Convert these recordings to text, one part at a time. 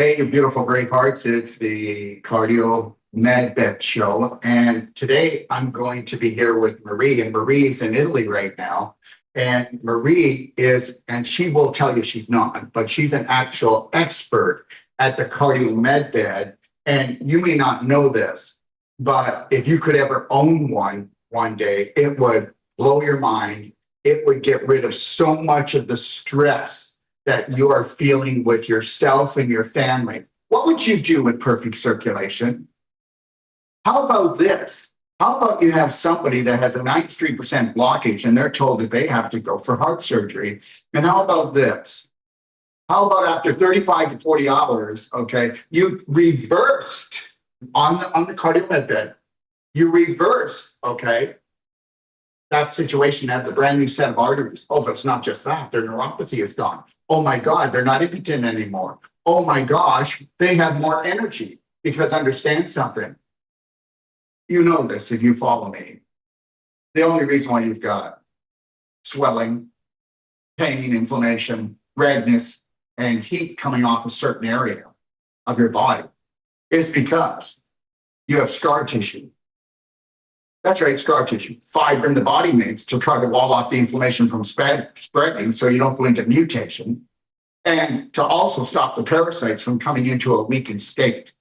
Hey, you beautiful brave hearts. It's the Cardio Med Bet Show. And today I'm going to be here with Marie. And Marie's in Italy right now. And Marie is, and she will tell you she's not, but she's an actual expert at the Cardio Med Bed. And you may not know this, but if you could ever own one day, it would blow your mind. It would get rid of so much of the stress that you are feeling with yourself and your family. What would you do with perfect circulation? How about this? How about you have somebody that has a 93% blockage and they're told that they have to go for heart surgery? And how about this? How about after 35 to 40 hours, okay, you reversed on the cardio med bed, you reverse, okay, that situation had the brand new set of arteries. Oh, but it's not just that. Their neuropathy is gone. Oh my God, they're not impotent anymore. Oh my gosh, they have more energy. Because understand something. You know this if you follow me. The only reason why you've got swelling, pain, inflammation, redness, and heat coming off a certain area of your body is because you have scar tissue. That's right, scar tissue. Fiber the body makes to try to wall off the inflammation from spreading so you don't go into mutation, and to also stop the parasites from coming into a weakened state.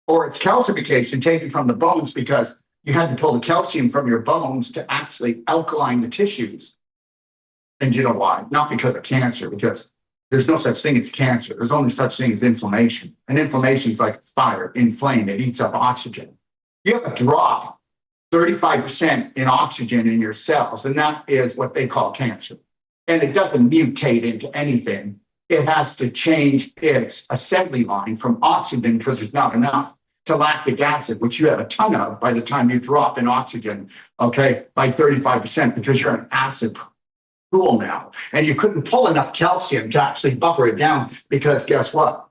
Or it's calcification taken from the bones because you had to pull the calcium from your bones to actually alkaline the tissues. And you know why? Not because of cancer, because there's no such thing as cancer. There's only such thing as inflammation. And inflammation is like fire, inflamed. It eats up oxygen. You have a drop 35% in oxygen in your cells, and that is what they call cancer. And it doesn't mutate into anything. It has to change its assembly line from oxygen because there's not enough to lactic acid, which you have a ton of by the time you drop in oxygen, okay, by 35% because you're an acid pool now. And you couldn't pull enough calcium to actually buffer it down because guess what?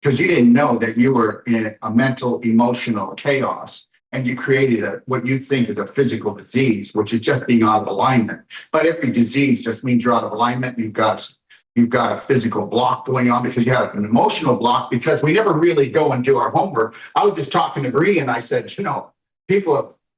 Because you didn't know that you were in a mental, emotional chaos. And you created what you think is a physical disease, which is just being out of alignment. But every disease just means you're out of alignment. You've got a physical block going on because you have an emotional block because we never really go and do our homework. I was just talking to Bree and I said,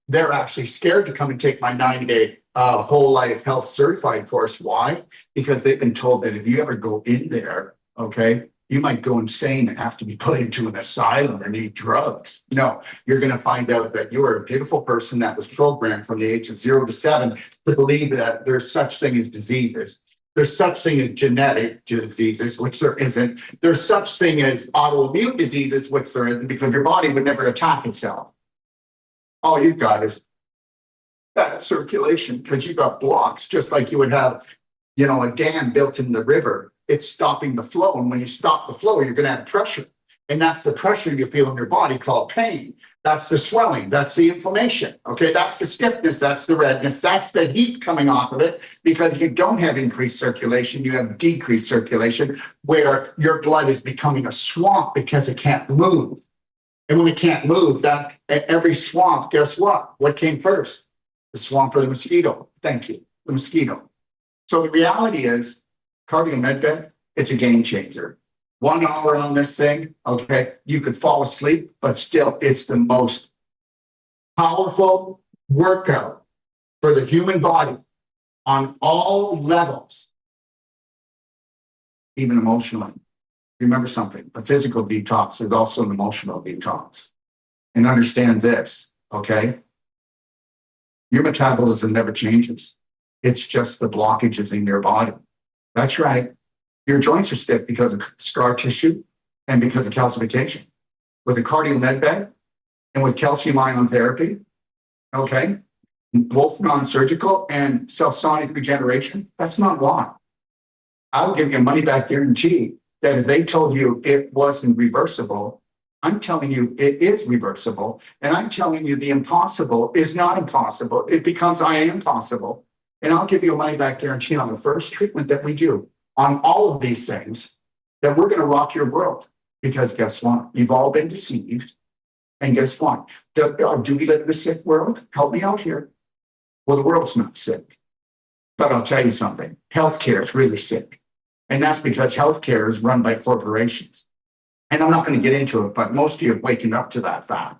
they're actually scared to come and take my 9-day whole life health certified course. Why? Because they've been told that if you ever go in there, okay, you might go insane and have to be put into an asylum or need drugs. No, you're going to find out that you are a beautiful person that was programmed from the age of 0 to 7 to believe that there's such thing as diseases. There's such thing as genetic diseases, which there isn't. There's such thing as autoimmune diseases, which there isn't, because your body would never attack itself. All you've got is that circulation because you've got blocks, just like you would have, a dam built in the river. It's stopping the flow. And when you stop the flow, you're going to have pressure. And that's the pressure you feel in your body called pain. That's the swelling. That's the inflammation. Okay. That's the stiffness. That's the redness. That's the heat coming off of it because you don't have increased circulation. You have decreased circulation where your blood is becoming a swamp because it can't move. And when it can't move, that every swamp, guess what? What came first? The swamp or the mosquito? Thank you. The mosquito. So the reality is, cardio med bed, it's a game changer. 1 hour on this thing, okay, you could fall asleep, but still it's the most powerful workout for the human body on all levels, even emotionally. Remember something, a physical detox is also an emotional detox. And understand this, okay? Your metabolism never changes. It's just the blockages in your body. That's right. Your joints are stiff because of scar tissue and because of calcification. With a cardio med bed and with calcium ion therapy, okay, both non-surgical and cell-sonic regeneration, that's not why. I'll give you a money-back guarantee that if they told you it wasn't reversible, I'm telling you it is reversible. And I'm telling you the impossible is not impossible. It becomes I am possible. And I'll give you a money-back guarantee on the first treatment that we do on all of these things that we're going to rock your world. Because guess what? You've all been deceived. And guess what? Do we live in a sick world? Help me out here. Well, the world's not sick. But I'll tell you something. Healthcare is really sick. And that's because healthcare is run by corporations. And I'm not going to get into it, but most of you are waking up to that fact.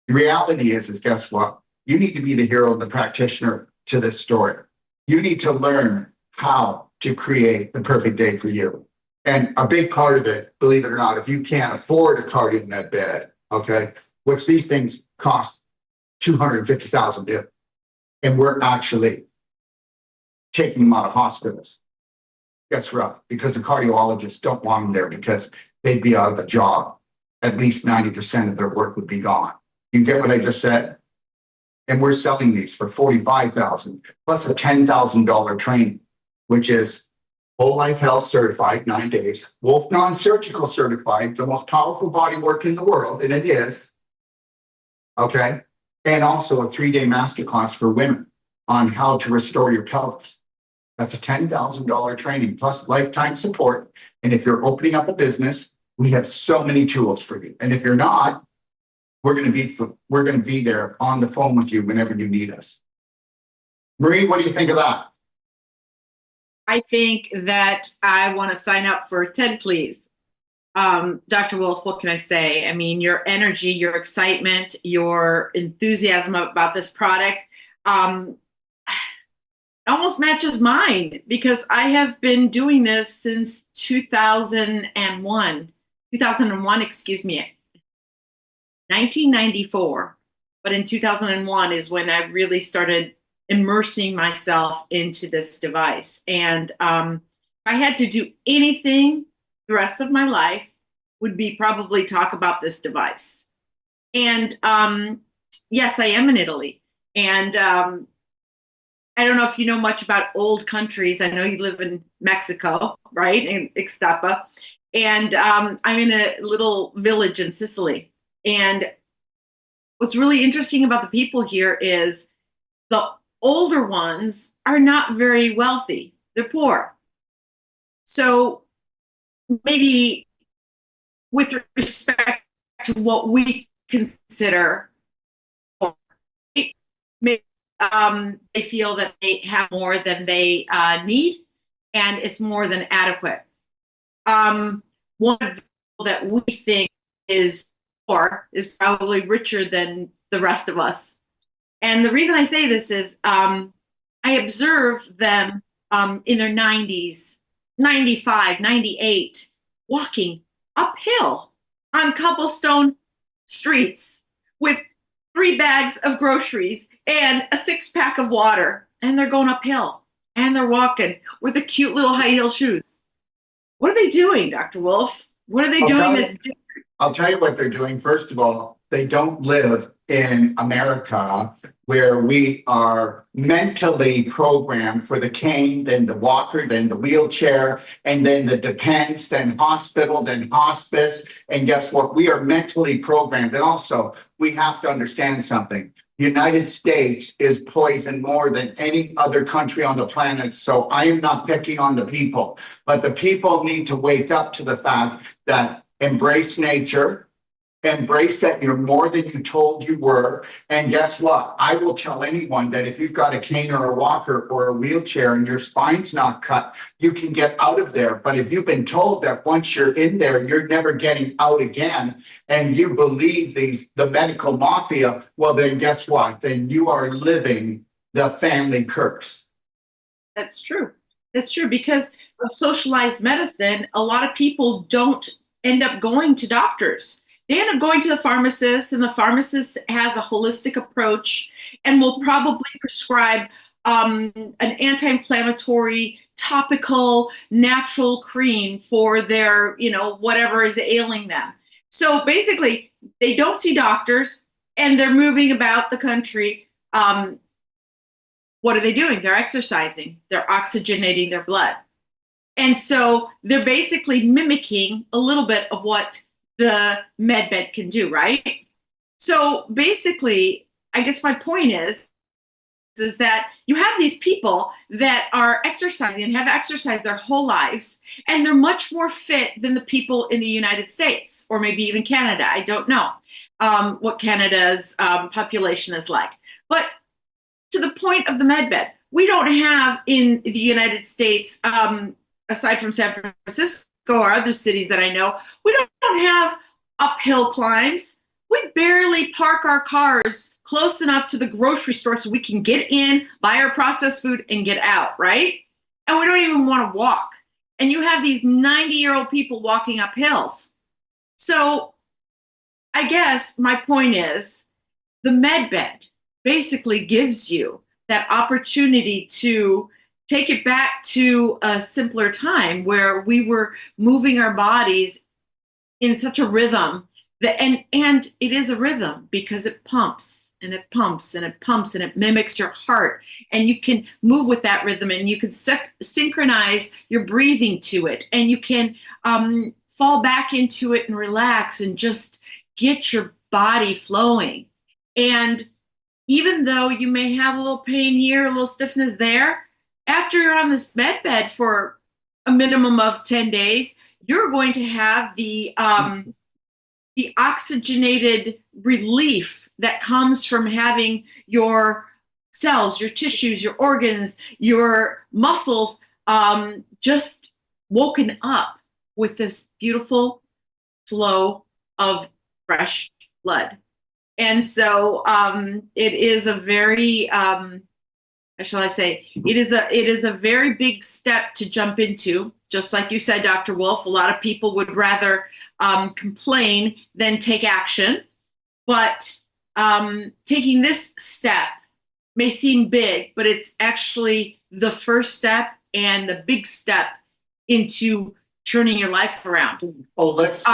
The reality is guess what? You need to be the hero and the practitioner to this story. You need to learn how to create the perfect day for you. And a big part of it, believe it or not, if you can't afford a cardio med bed, okay, which these things cost $250,000, and we're actually taking them out of hospitals. That's rough because the cardiologists don't want them there because they'd be out of a job. At least 90% of their work would be gone. You get what I just said? And we're selling these for $45,000 plus a $10,000 training, which is whole life health certified, 9 days, Wolf non-surgical certified, the most powerful body work in the world, and it is. Okay. And also a 3-day masterclass for women on how to restore your pelvis. That's a $10,000 training plus lifetime support. And if you're opening up a business, we have so many tools for you. And if you're not, we're going to be there on the phone with you whenever you need us. Marie, what do you think of that? I think that I want to sign up for 10, please. Dr. Wolf, what can I say? I mean, your energy, your excitement, your enthusiasm about this product almost matches mine because I have been doing this since 2001, 1994. But in 2001 is when I really started immersing myself into this device. And if I had to do anything the rest of my life, would be probably talk about this device. And yes, I am in Italy. And I don't know if you know much about old countries. I know you live in Mexico, right? In Ixtapa. And I'm in a little village in Sicily. And what's really interesting about the people here is the older ones are not very wealthy. They're poor. So maybe with respect to what we consider poor, they feel that they have more than they need, and it's more than adequate. One of the people that we think is poor is probably richer than the rest of us. And the reason I say this is I observe them in their 90s, 95, 98, walking uphill on cobblestone streets with 3 bags of groceries and a 6-pack of water. And they're going uphill and they're walking with the cute little high heel shoes. What are they doing, Dr. Wolf? What are they doing that's different? I'll tell you what they're doing. First of all, they don't live in America where we are mentally programmed for the cane, then the walker, then the wheelchair, and then the dependence, then hospital, then hospice. And guess what? We are mentally programmed. And also, we have to understand something. The United States is poisoned more than any other country on the planet. So I am not picking on the people, but the people need to wake up to the fact that embrace nature, embrace that you're more than you told you were. And guess what? I will tell anyone that if you've got a cane or a walker or a wheelchair and your spine's not cut, you can get out of there. But if you've been told that once you're in there, you're never getting out again, and you believe the medical mafia, well, then guess what? Then you are living the family curse. That's true. That's true. Because of socialized medicine, a lot of people don't end up going to doctors. They end up going to the pharmacist, and the pharmacist has a holistic approach and will probably prescribe an anti-inflammatory, topical, natural cream for their, whatever is ailing them. So basically, they don't see doctors, and they're moving about the country. What are they doing? They're exercising. They're oxygenating their blood. And so they're basically mimicking a little bit of what the med bed can do, right? So basically, I guess my point is that you have these people that are exercising and have exercised their whole lives, and they're much more fit than the people in the United States, or maybe even Canada. I don't know what Canada's population is like. But to the point of the med bed, we don't have in the United States aside from San Francisco or other cities that I know, we don't have uphill climbs. We barely park our cars close enough to the grocery store so we can get in, buy our processed food, and get out, right? And we don't even want to walk. And you have these 90-year-old people walking up hills. So I guess my point is the med bed basically gives you that opportunity to take it back to a simpler time where we were moving our bodies in such a rhythm that, and it is a rhythm because it pumps and it pumps and it pumps and it mimics your heart, and you can move with that rhythm, and you can synchronize your breathing to it, and you can fall back into it and relax and just get your body flowing. And even though you may have a little pain here, a little stiffness there, after you're on this bed for a minimum of 10 days, you're going to have the oxygenated relief that comes from having your cells, your tissues, your organs, your muscles just woken up with this beautiful flow of fresh blood. And so it is a very, how shall I say, it is a very big step to jump into. Just like you said, Dr. Wolf, a lot of people would rather complain than take action. But taking this step may seem big, but it's actually the first step and the big step into turning your life around. Oh, let's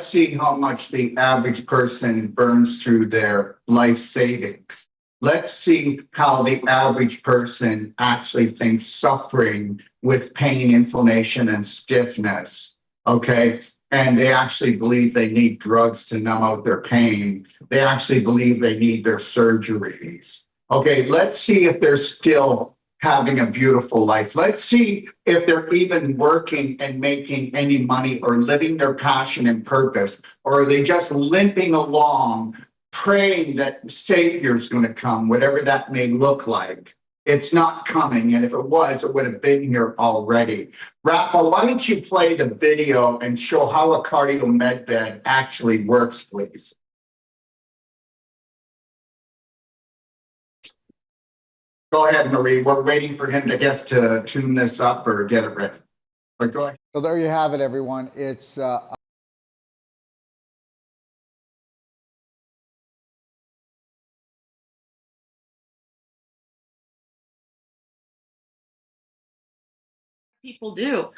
see how much the average person burns through their life savings. Let's see how the average person actually thinks suffering with pain, inflammation, and stiffness, okay? And they actually believe they need drugs to numb out their pain. They actually believe they need their surgeries. Okay, let's see if they're still having a beautiful life. Let's see if they're even working and making any money or living their passion and purpose, or are they just limping along, praying that Savior's going to come, whatever that may look like. It's not coming, and if it was, it would have been here already. Rafa, why don't you play the video and show how a cardio med bed actually works, please? Go ahead, Marie. We're waiting for him to get to tune this up or get it ready. But go ahead. So there you have it, everyone. It's People do.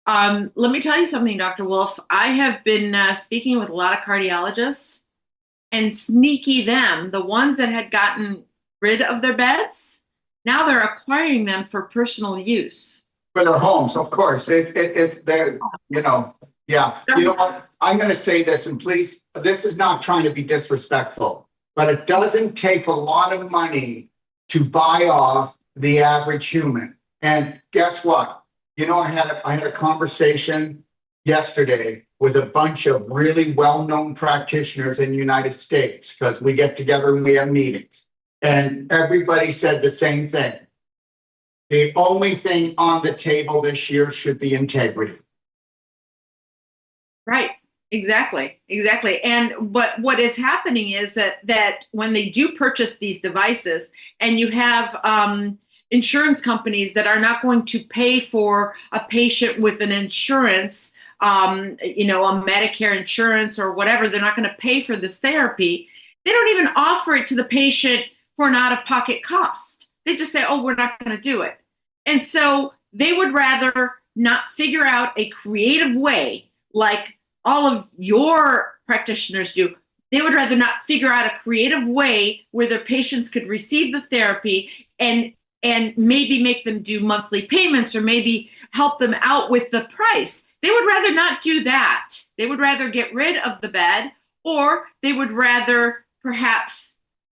Let me tell you something, Dr. Wolf. I have been speaking with a lot of cardiologists, and sneaky them, the ones that had gotten rid of their beds, now they're acquiring them for personal use. For their homes, of course. If they're, you know, yeah. You know what? I'm going to say this, and please, this is not trying to be disrespectful, but it doesn't take a lot of money to buy off the average human. And guess what? You know, I had a conversation yesterday with a bunch of really well-known practitioners in the United States, because we get together and we have meetings. And everybody said the same thing. The only thing on the table this year should be integrity. Right. Exactly. And but what is happening is that when they do purchase these devices, and you have insurance companies that are not going to pay for a patient with an insurance, you know, a Medicare insurance or whatever, they're not going to pay for this therapy. They don't even offer it to the patient for an out-of-pocket cost. They just say, oh, we're not going to do it. And so they would rather not figure out a creative way like all of your practitioners do. They would rather not figure out a creative way where their patients could receive the therapy and maybe make them do monthly payments or maybe help them out with the price. They would rather not do that. They would rather get rid of the bed, or they would rather perhaps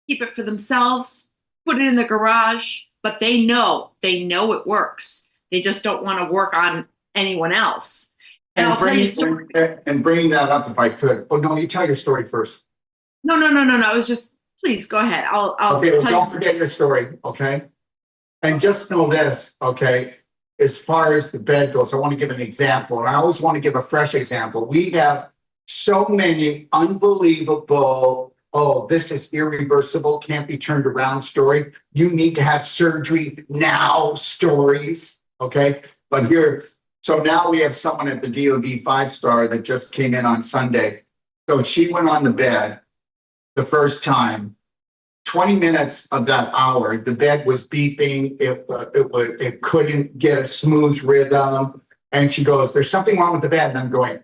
keep it for themselves, put it in the garage, but they know it works. They just don't want to work on anyone else. And I'll tell you a story. And bringing that up, if I could. Oh, no, you tell your story first. No. I was just, please go ahead. I'll okay, well, tell don't you. forget your story, okay? And just know this, okay? as far as the bed goes, I want to give an example, and I always want to give a fresh example. We have so many unbelievable, oh, this is irreversible, can't be turned around story. You need to have surgery now stories. Okay. But here, so now we have someone at the DoD 5-star that just came in on Sunday. So she went on the bed the first time. 20 minutes of that hour, the bed was beeping. It couldn't get a smooth rhythm. And she goes, "There's something wrong with the bed." And I'm going,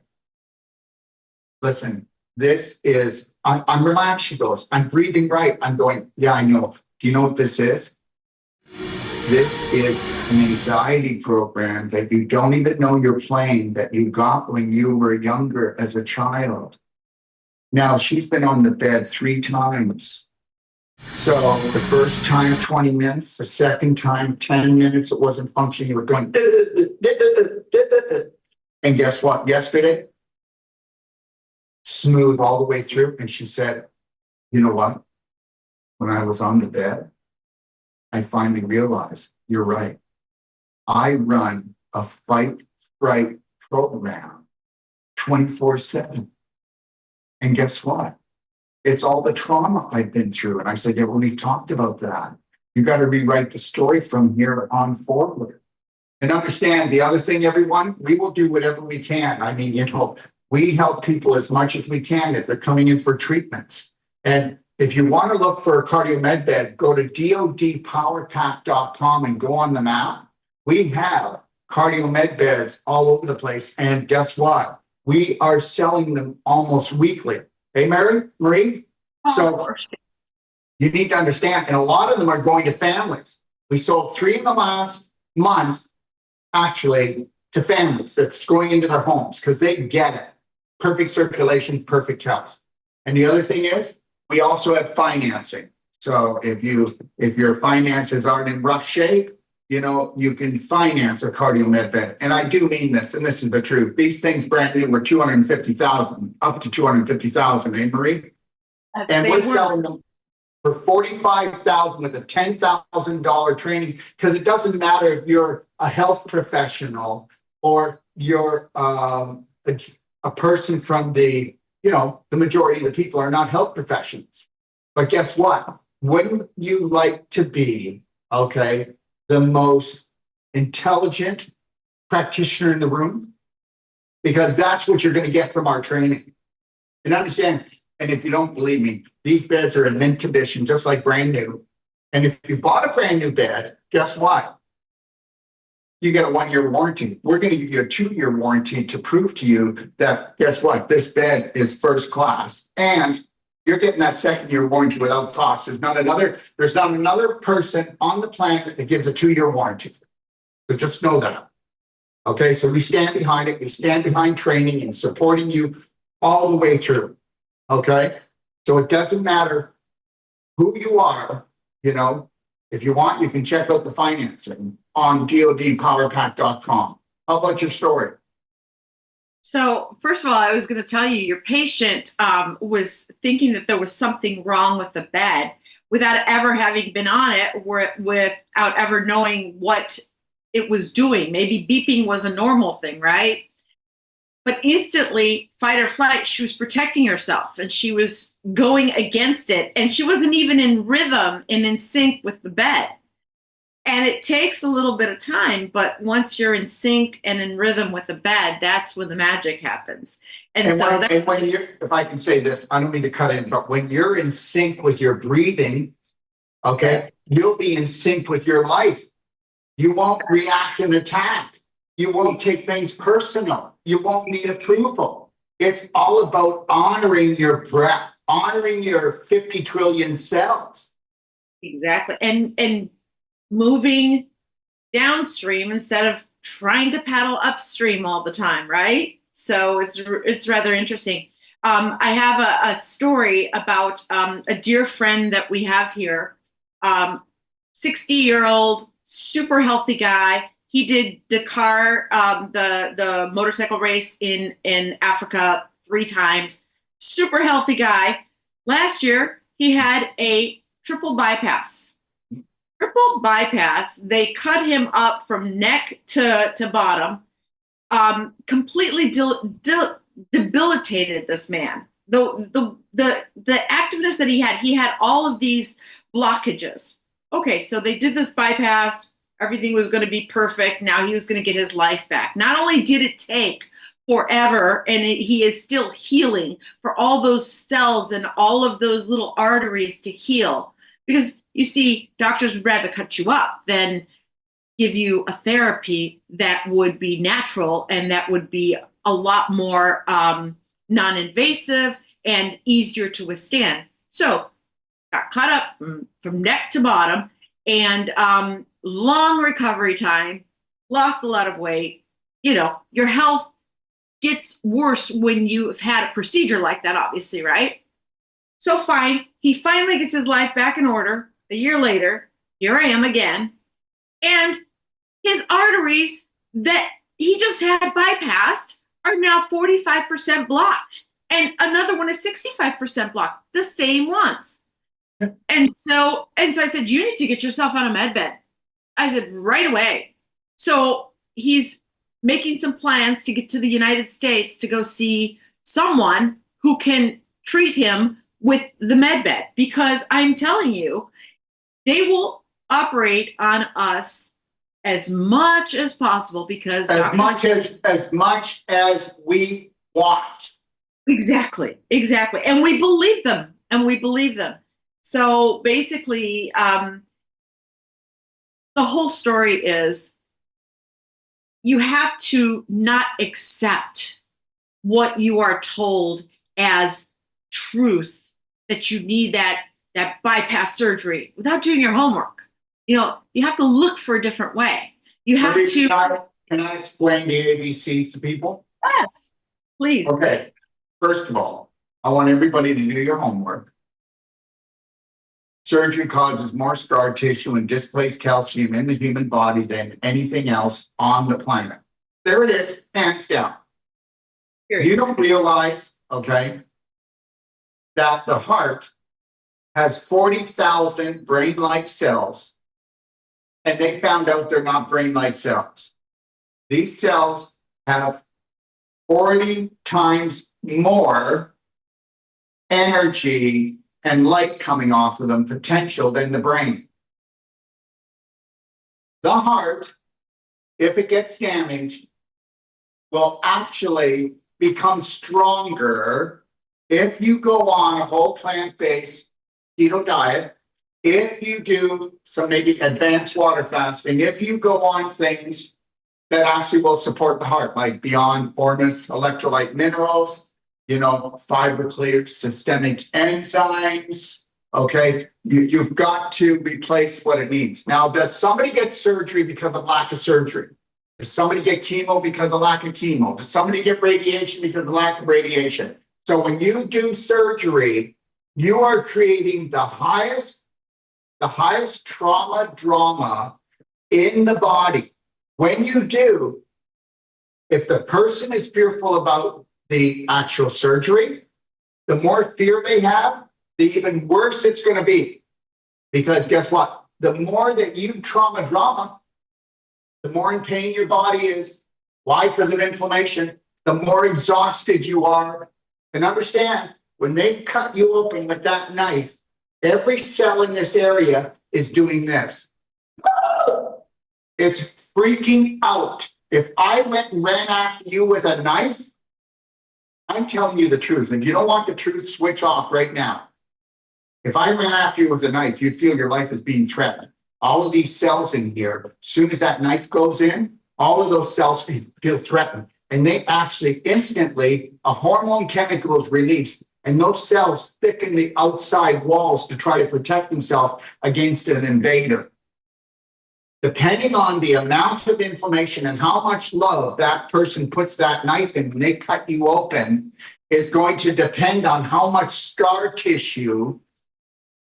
"Listen, this is, I'm relaxed." She goes, "I'm breathing right." I'm going, "Yeah, I know. Do you know what this is? This is an anxiety program that you don't even know you're playing, that you got when you were younger as a child." Now she's been on the bed 3 times. So the first time, 20 minutes, the second time, 10 minutes, it wasn't functioning. You were going, and guess what? Yesterday, smooth all the way through. And she said, "You know what? When I was on the bed, I finally realized you're right. I run a fight, fright program 24/7. And guess what? It's all the trauma I've been through." And I said, "Yeah, well, we've talked about that. You got to rewrite the story from here on forward." And understand the other thing, everyone, we will do whatever we can. I mean, we help people as much as we can if they're coming in for treatments. And if you want to look for a cardio med bed, go to dodpowerpack.com and go on the map. We have cardio med beds all over the place. And guess what? We are selling them almost weekly. Hey, Marie? So you need to understand, and a lot of them are going to families. We sold 3 in the last month, actually, to families that's going into their homes because they get it. Perfect circulation, perfect health. And the other thing is, we also have financing. So if your finances aren't in rough shape, you can finance a cardio med bed. And I do mean this, and this is the truth. These things brand new were $250,000, up to $250,000, eh, Marie? And we're selling them for $45,000 with a $10,000 training, because it doesn't matter if you're a health professional or you're a person from the majority of the people are not health professionals. But guess what? Wouldn't you like to be, the most intelligent practitioner in the room? Because that's what you're going to get from our training. And understand, and if you don't believe me, these beds are in mint condition, just like brand new. And if you bought a brand new bed, guess what? You get a 1-year warranty. We're going to give you a 2-year warranty to prove to you that, guess what? This bed is first class. And you're getting that 2nd-year warranty without cost. There's not another person on the planet that gives a 2-year warranty. So just know that. Okay, so we stand behind it. We stand behind training and supporting you all the way through. Okay, so it doesn't matter who you are. If you want, you can check out the financing on dodpowerpack.com. How about your story? So first of all, I was going to tell you, your patient was thinking that there was something wrong with the bed without ever having been on it, or without ever knowing what it was doing. Maybe beeping was a normal thing, right? But instantly, fight or flight, she was protecting herself and she was going against it. And she wasn't even in rhythm and in sync with the bed. And it takes a little bit of time, but once you're in sync and in rhythm with the bed, that's when the magic happens. And when you're, if I can say this, I don't mean to cut in, but when you're in sync with your breathing, Yes. You'll be in sync with your life. You won't react and attack. You won't take things personal. You won't need approval. It's all about honoring your breath, honoring your 50 trillion cells. Exactly. And moving downstream instead of trying to paddle upstream all the time, right? So it's rather interesting. I have a story about a dear friend that we have here, 60-year-old, super healthy guy. He did Dakar, the motorcycle race in Africa 3 times. Super healthy guy. Last year, he had a triple bypass. triple bypass. They cut him up from neck to bottom, completely debilitated this man. The activeness that he had all of these blockages. Okay, so they did this bypass. Everything was going to be perfect. Now he was going to get his life back. Not only did it take forever, and he is still healing for all those cells and all of those little arteries to heal. Because you see, doctors would rather cut you up than give you a therapy that would be natural and that would be a lot more non-invasive and easier to withstand. So got cut up from neck to bottom, and long recovery time, lost a lot of weight. You know, your health gets worse when you've had a procedure like that, obviously, right? So fine, he finally gets his life back in order. A year later, here I am again. And his arteries that he just had bypassed are now 45% blocked. And another one is 65% blocked, the same ones. And so I said, you need to get yourself on a med bed. I said, right away. So he's making some plans to get to the United States to go see someone who can treat him with the med bed, because I'm telling you, they will operate on us as much as possible, because as much as we want. Exactly. And we believe them. So basically, the whole story is you have to not accept what you are told as truth, that you need that bypass surgery without doing your homework. You know, you have to look for a different way. You have to. Can I explain the ABCs to people? Yes, please. Okay. First of all, I want everybody to do your homework. Surgery causes more scar tissue and displaced calcium in the human body than anything else on the planet. There it is, hands down. Period. You don't realize, okay, that the heart has 40,000 brain-like cells, and they found out they're not brain-like cells. These cells have 40 times more energy and light coming off of them, potential, than the brain. The heart, if it gets damaged, will actually become stronger if you go on a whole plant-based keto diet, if you do some maybe advanced water fasting, if you go on things that actually will support the heart, like Beyond Ormus electrolyte minerals, you know, fiber clear systemic enzymes. Okay, you've got to replace what it needs. Now, does somebody get surgery because of lack of surgery? Does somebody get chemo because of lack of chemo? Does somebody get radiation because of lack of radiation? So when you do surgery, you are creating the highest drama in the body. When you do, if the person is fearful about the actual surgery, the more fear they have, the even worse it's going to be. Because guess what? The more that you drama, the more in pain your body is. Why? Because of inflammation. The more exhausted you are. And understand, when they cut you open with that knife, every cell in this area is doing this. It's freaking out. If I went and ran after you with a knife, I'm telling you the truth. If you don't want the truth, switch off right now. If I ran after you with a knife, you'd feel your life is being threatened. All of these cells in here, as soon as that knife goes in, all of those cells feel threatened. And they actually instantly, a hormone chemical is released, and those cells thicken the outside walls to try to protect themselves against an invader. Depending on the amount of inflammation and how much love that person puts that knife in when they cut you open is going to depend on how much scar tissue.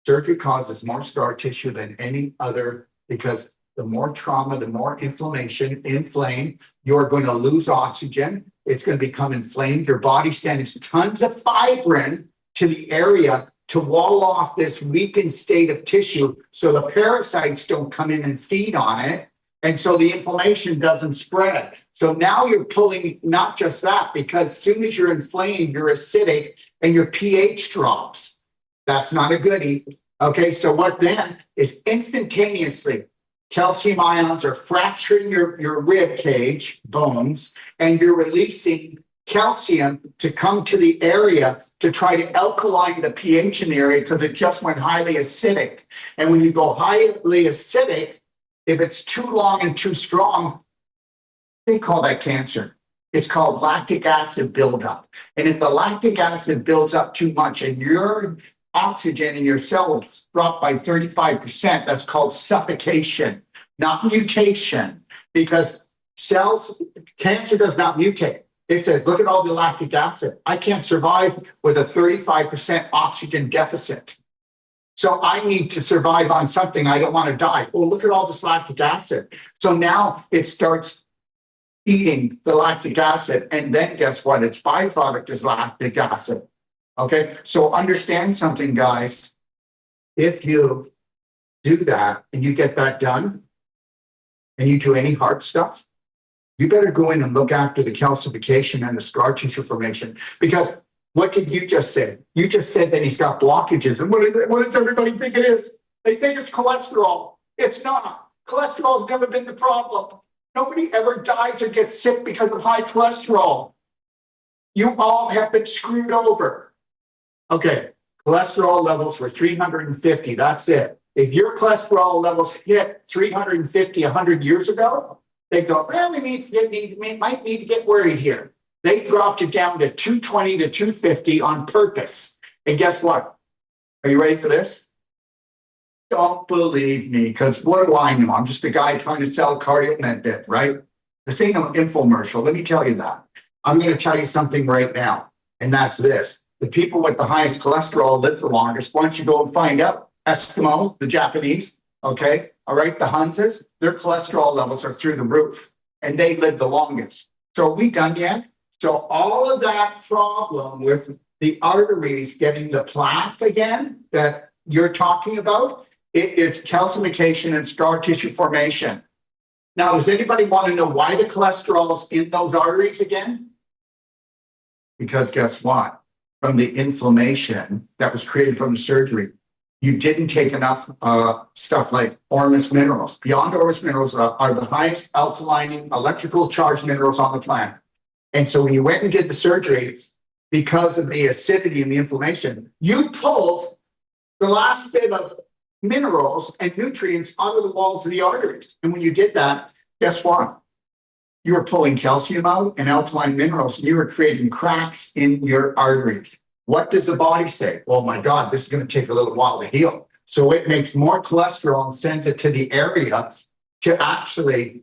Surgery causes more scar tissue than any other, because the more trauma, the more inflamed, you're going to lose oxygen. It's going to become inflamed. Your body sends tons of fibrin to the area to wall off this weakened state of tissue so the parasites don't come in and feed on it. And so the inflammation doesn't spread. So now you're pulling not just that, because as soon as you're inflamed, you're acidic and your pH drops. That's not a goodie. Okay, so what then is instantaneously calcium ions are fracturing your rib cage bones, and you're releasing calcium to come to the area to try to alkaline the pH in the area because it just went highly acidic. And when you go highly acidic, if it's too long and too strong, they call that cancer. It's called lactic acid buildup. And if the lactic acid builds up too much and your oxygen in your cells drop by 35%, that's called suffocation, not mutation, because cancer does not mutate. It says, look at all the lactic acid. I can't survive with a 35% oxygen deficit. So I need to survive on something. I don't want to die. Oh, look at all this lactic acid. So now it starts eating the lactic acid. And then guess what? Its byproduct is lactic acid. Okay. So understand something, guys. If you do that and you get that done and you do any heart stuff, you better go in and look after the calcification and the scar tissue formation, because what did you just say? You just said that he's got blockages. And what does everybody think it is? They think it's cholesterol. It's not. Cholesterol has never been the problem. Nobody ever dies or gets sick because of high cholesterol. You all have been screwed over. Okay, cholesterol levels were 350. That's it. If your cholesterol levels hit 350 100 years ago, they go, well, we might need to get worried here. They dropped it down to 220 to 250 on purpose. And guess what? Are you ready for this? Don't believe me, because what do I know? I'm just a guy trying to sell cardio med bit, right? This ain't an infomercial. Let me tell you that. I'm going to tell you something right now, and that's this. The people with the highest cholesterol live the longest. Why don't you go and find out? Eskimos, the Japanese, okay? All right, the Hunzas, their cholesterol levels are through the roof, and they live the longest. So are we done yet? So all of that problem with the arteries getting the plaque again that you're talking about, it is calcification and scar tissue formation. Now, does anybody want to know why the cholesterol's in those arteries again? Because guess what? From the inflammation that was created from the surgery, you didn't take enough stuff like Ormus minerals. Beyond Ormus minerals are the highest alkalining electrical charged minerals on the planet. And so when you went and did the surgery, because of the acidity and the inflammation, you pulled the last bit of minerals and nutrients out of the walls of the arteries. And when you did that, guess what? You were pulling calcium out and alkaline minerals, and you were creating cracks in your arteries. What does the body say? Oh my God, this is going to take a little while to heal. So it makes more cholesterol and sends it to the area to actually,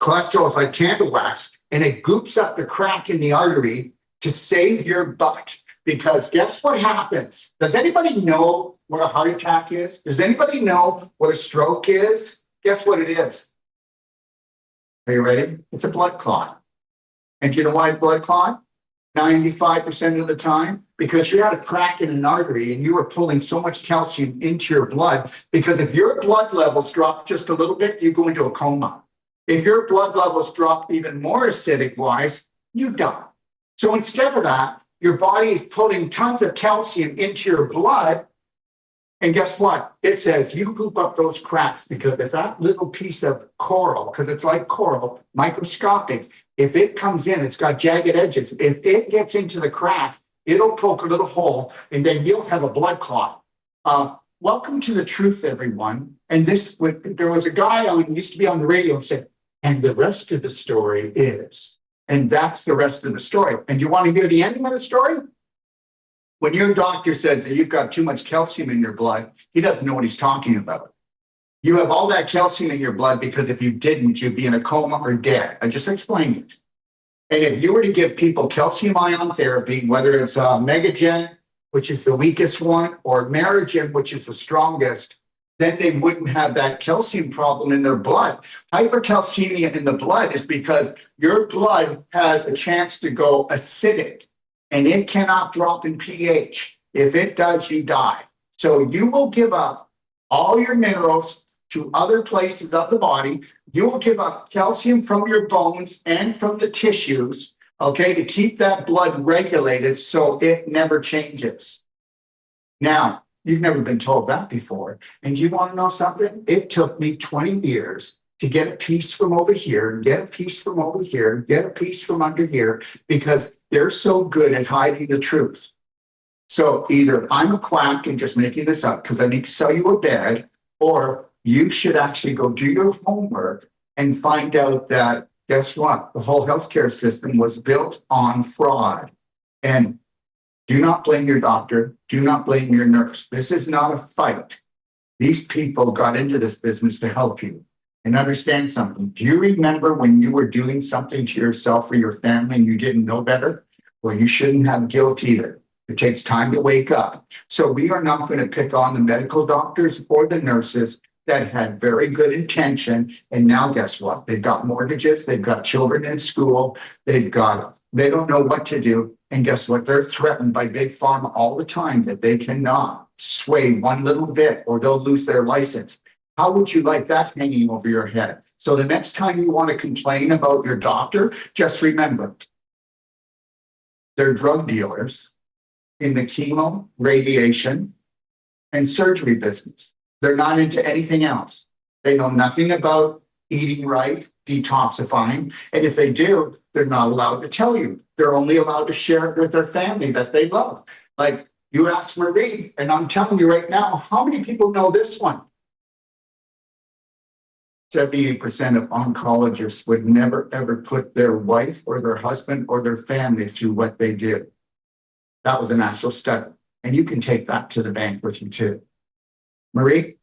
cholesterol is like candle wax, and it goops up the crack in the artery to save your butt. Because guess what happens? Does anybody know what a heart attack is? Does anybody know what a stroke is? Guess what it is? Are you ready? It's a blood clot. And do you know why it's blood clot? 95% of the time, because you had a crack in an artery and you were pulling so much calcium into your blood. Because if your blood levels drop just a little bit, you go into a coma. If your blood levels drop even more acidic wise, you die. So instead of that, your body is pulling tons of calcium into your blood. And guess what? It says you goop up those cracks, because if that little piece of coral, because it's like coral, microscopic, if it comes in, it's got jagged edges. If it gets into the crack, it'll poke a little hole, and then you'll have a blood clot. Welcome to the truth, everyone. And there was a guy used to be on the radio and said, and the rest of the story is, and that's the rest of the story. And you want to hear the ending of the story? When your doctor says that you've got too much calcium in your blood, he doesn't know what he's talking about. You have all that calcium in your blood because if you didn't, you'd be in a coma or dead. I just explained it. And if you were to give people calcium ion therapy, whether it's Megagen, which is the weakest one, or Marigen, which is the strongest, then they wouldn't have that calcium problem in their blood. Hypercalcemia in the blood is because your blood has a chance to go acidic, and it cannot drop in pH. If it does, you die. So you will give up all your minerals to other places of the body. You will give up calcium from your bones and from the tissues, okay, to keep that blood regulated so it never changes. Now, you've never been told that before. And you want to know something? It took me 20 years to get a piece from over here, get a piece from over here, get a piece from under here, because they're so good at hiding the truth. So either I'm a quack and just making this up because I need to sell you a bed, or you should actually go do your homework and find out that, guess what? The whole healthcare system was built on fraud. And do not blame your doctor. Do not blame your nurse. This is not a fight. These people got into this business to help you. And understand something. Do you remember when you were doing something to yourself or your family and you didn't know better? Well, you shouldn't have guilt either. It takes time to wake up. So we are not going to pick on the medical doctors or the nurses that had very good intention. And now guess what? They've got mortgages. They've got children in school. They don't know what to do. And guess what? They're threatened by big pharma all the time that they cannot sway one little bit or they'll lose their license. How would you like that hanging over your head? So the next time you want to complain about your doctor, just remember, they're drug dealers in the chemo, radiation, and surgery business. They're not into anything else. They know nothing about eating right, detoxifying. And if they do, they're not allowed to tell you. They're only allowed to share it with their family that they love. Like you asked Marie, and I'm telling you right now, how many people know this one? 78% of oncologists would never, ever put their wife or their husband or their family through what they did. That was an actual study. And you can take that to the bank with you too. Marie?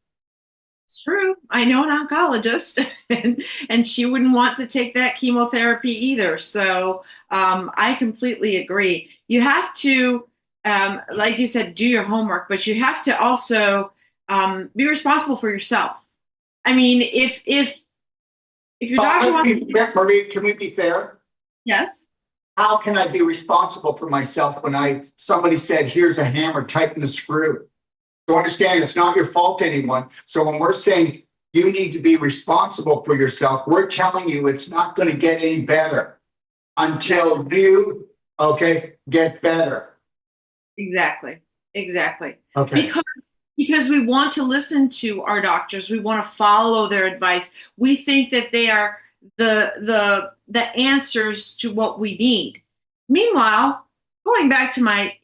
It's true. I know an oncologist, and she wouldn't want to take that chemotherapy either. So I completely agree. You have to, like you said, do your homework, but you have to also be responsible for yourself. I mean, if your doctor wants, Marie, can we be fair? yes, How can I be responsible for myself when somebody said, here's a hammer, tighten the screw? So understand, it's not your fault, anyone. So when we're saying you need to be responsible for yourself, we're telling you it's not going to get any better until you, okay, get better. exactly. Okay. Because we want to listen to our doctors, we want to follow their advice. We think that they are the answers to what we need. Meanwhile, going back to my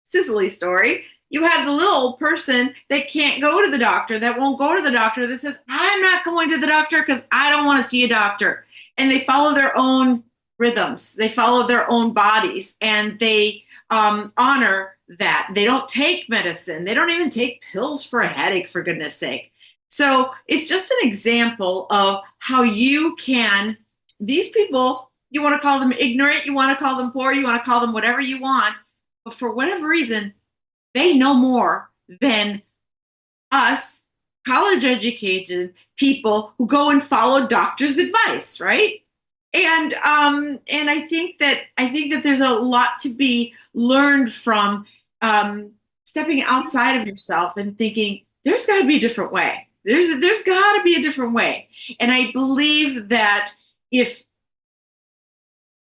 Sicily story, you have the little old person that can't go to the doctor, that won't go to the doctor, that says, I'm not going to the doctor because I don't want to see a doctor. And they follow their own rhythms, they follow their own bodies, and they honor that. They don't take medicine. They don't even take pills for a headache, for goodness sake. So it's just an example of how you can, these people, you want to call them ignorant, you want to call them poor, you want to call them whatever you want, but for whatever reason, they know more than us college educated people who go and follow doctors' advice, right? And I think that there's a lot to be learned from stepping outside of yourself and thinking there's got to be a different way. There's got to be a different way. And I believe that if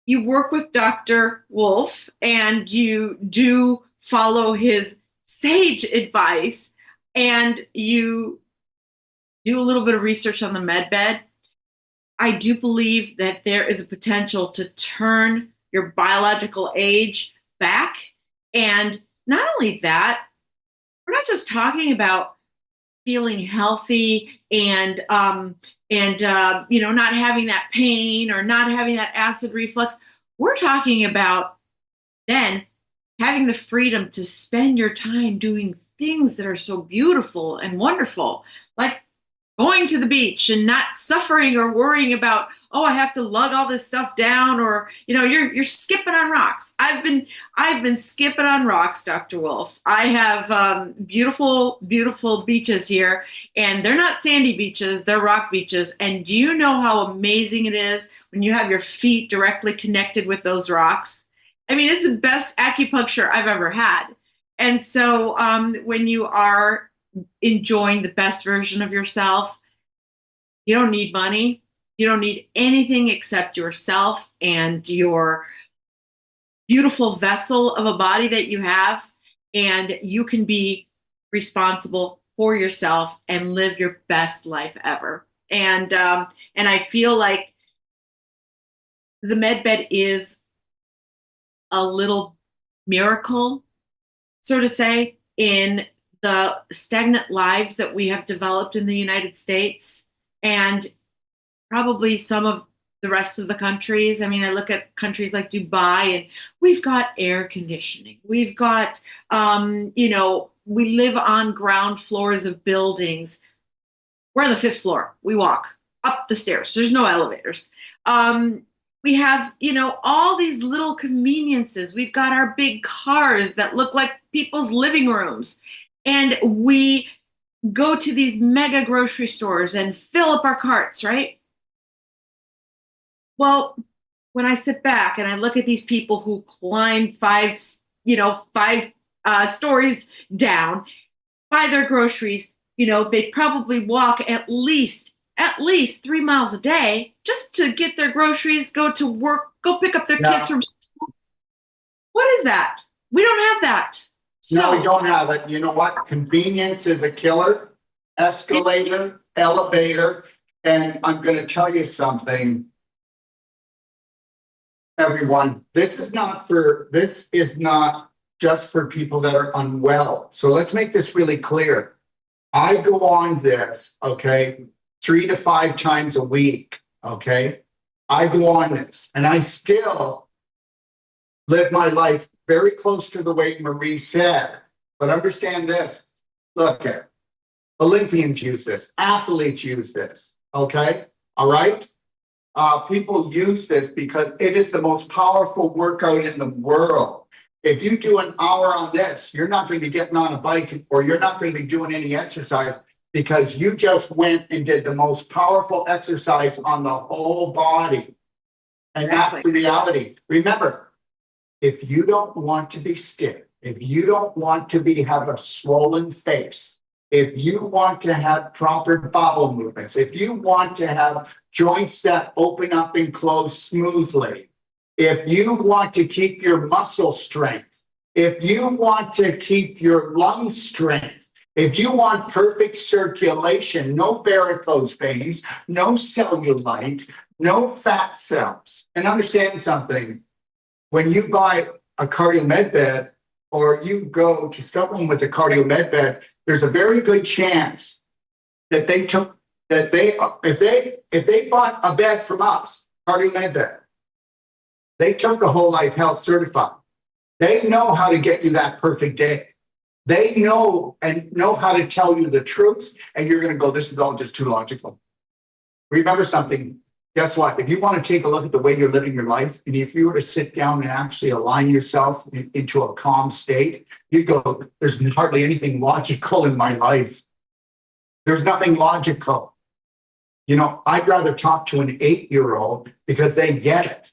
you work with Dr. Wolf and you do follow his sage advice and you do a little bit of research on the med bed, I do believe that there is a potential to turn your biological age back. And not only that, we're not just talking about feeling healthy and not having that pain or not having that acid reflux. We're talking about then having the freedom to spend your time doing things that are so beautiful and wonderful, like going to the beach and not suffering or worrying about, oh, I have to lug all this stuff down, or you're skipping on rocks. I've been skipping on rocks, Dr. Wolf. I have beautiful beaches here, and they're not sandy beaches, they're rock beaches. And do you know how amazing it is when you have your feet directly connected with those rocks? I mean, it's the best acupuncture I've ever had. And so when you are enjoying the best version of yourself, you don't need money. You don't need anything except yourself and your beautiful vessel of a body that you have. And you can be responsible for yourself and live your best life ever. And I feel like the med bed is a little miracle, so to say, in the stagnant lives that we have developed in the United States and probably some of the rest of the countries. I mean, I look at countries like Dubai and we've got air conditioning. We've got, we live on ground floors of buildings. We're on the fifth floor. We walk up the stairs. There's no elevators. We have, all these little conveniences. We've got our big cars that look like people's living rooms. And we go to these mega grocery stores and fill up our carts, right? Well, when I sit back and I look at these people who climb five stories down, buy their groceries, they probably walk at least 3 miles a day just to get their groceries, go to work, go pick up their kids from school. What is that? We don't have that. No, we don't have it. You know what? Convenience is a killer. Escalator, elevator. And I'm going to tell you something, everyone. This is not just for people that are unwell. So let's make this really clear. I go on this, okay, 3 to 5 times a week, okay? I go on this and I still live my life very close to the way Marie said. But understand this, look at Olympians use this, athletes use this, okay? All right? People use this because it is the most powerful workout in the world. If you do an hour on this, you're not going to be getting on a bike or you're not going to be doing any exercise because you just went and did the most powerful exercise on the whole body. And that's the reality. Remember, if you don't want to be stiff, if you don't want to have a swollen face, if you want to have proper bowel movements, if you want to have joints that open up and close smoothly, if you want to keep your muscle strength, if you want to keep your lung strength, if you want perfect circulation, no varicose veins, no cellulite, no fat cells, and understand something, when you buy a cardio med bed or you go to someone with a cardio med bed, there's a very good chance that if they bought a bed from us, cardio med bed, they took a whole life health certified. They know how to get you that perfect day. They know how to tell you the truth, and you're going to go, this is all just too logical. Remember something. Guess what? If you want to take a look at the way you're living your life, and if you were to sit down and actually align yourself into a calm state, you'd go, there's hardly anything logical in my life. There's nothing logical. I'd rather talk to an 8-year-old because they get it.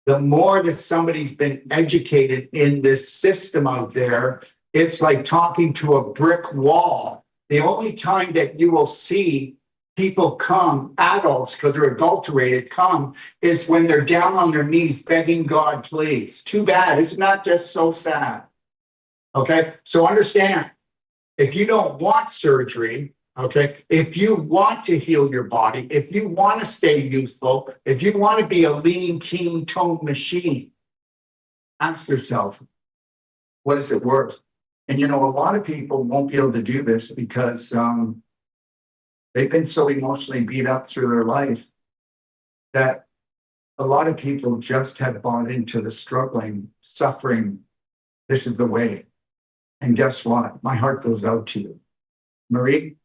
The more that somebody's been educated in this system out there, it's like talking to a brick wall. The only time that you will see people come, adults, because they're adulterated, come is when they're down on their knees begging God, please. Too bad. Isn't that just so sad? Okay, so understand, if you don't want surgery, okay, if you want to heal your body, if you want to stay youthful, if you want to be a lean, keen, toned machine, ask yourself, what is it worth? And a lot of people won't be able to do this because they've been so emotionally beat up through their life that a lot of people just have bought into the struggling, suffering. This is the way. And guess what? My heart goes out to you. Marie?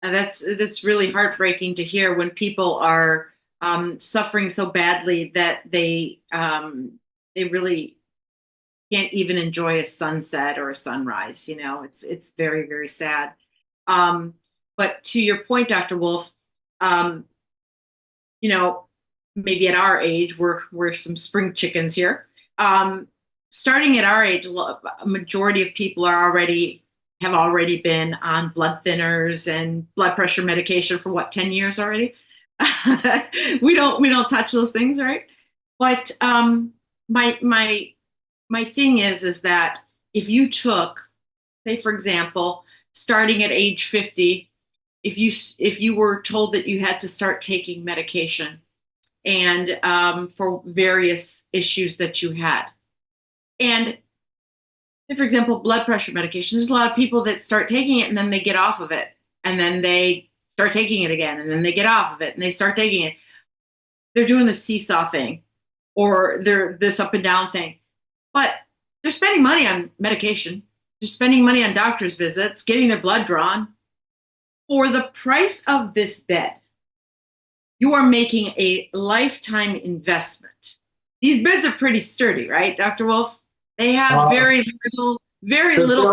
And that's really heartbreaking to hear when people are suffering so badly that they really can't even enjoy a sunset or a sunrise. It's very, very sad. But to your point, Dr. Wolf, maybe at our age, we're some spring chickens here. starting at our age, a majority of people have already been on blood thinners and blood pressure medication for what, 10 years already. We don't touch those things, right? But my thing is that if you took, say for example, starting at age 50, if you were told that you had to start taking medication and for various issues that you had, and for example, blood pressure medication, there's a lot of people that start taking it and then they get off of it, and then they start taking it again, and then they get off of it and they start taking it. They're doing the seesaw thing, or they're this up and down thing, but they're spending money on medication. They're spending money on doctor's visits, getting their blood drawn. For the price of this bed, you are making a lifetime investment. These beds are pretty sturdy, right, Dr. Wolf? They have very little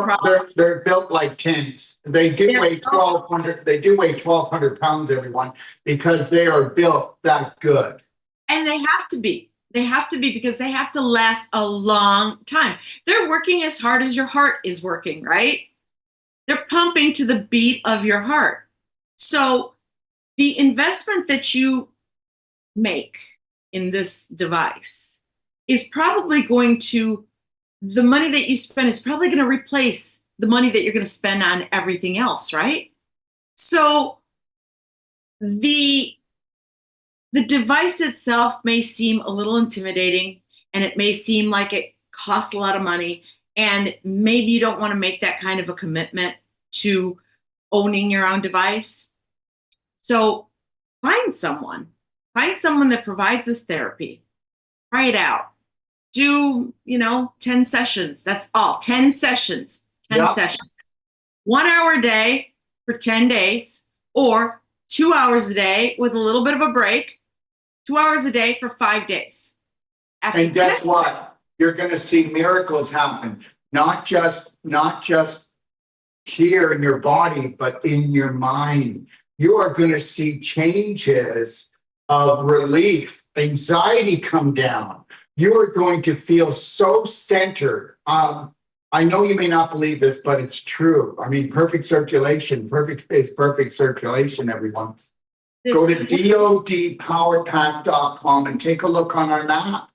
problem. They're built like tins. They do weigh 1,200. They do weigh 1,200 pounds, everyone, because they are built that good. And they have to be. They have to be, because they have to last a long time. They're working as hard as your heart is working, right? They're pumping to the beat of your heart. So the investment that you make in this device is probably going to, the money that you spend is probably going to replace the money that you're going to spend on everything else, right? So the device itself may seem a little intimidating, and it may seem like it costs a lot of money, and maybe you don't want to make that kind of a commitment to owning your own device. So find someone that provides this therapy. Try it out. Do, 10 sessions. That's all. 10 sessions. 10 sessions. 1 hour a day for 10 days, or 2 hours a day with a little bit of a break. 2 hours a day for 5 days. And guess what? You're going to see miracles happen. Not just here in your body, but in your mind. You are going to see changes of relief, anxiety come down. You are going to feel so centered. I know you may not believe this, but it's true. I mean, perfect circulation, perfect circulation, everyone. Go to dodpowerpack.com and take a look on our map.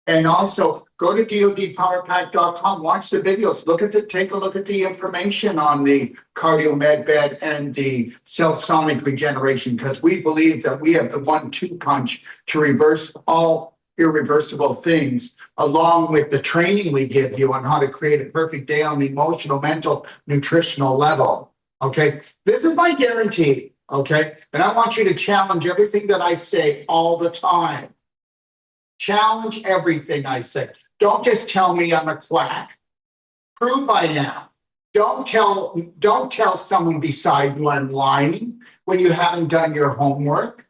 And also go to dodpowerpack.com, watch the videos, take a look at the information on the cardio med bed and the self-sonic regeneration, because we believe that we have the 1-2 punch to reverse all irreversible things, along with the training we give you on how to create a perfect day on the emotional, mental, nutritional level. Okay, this is my guarantee. Okay, and I want you to challenge everything that I say all the time. Challenge everything I say. Don't just tell me I'm a quack. Prove I am. Don't tell someone beside you I'm lying when you haven't done your homework.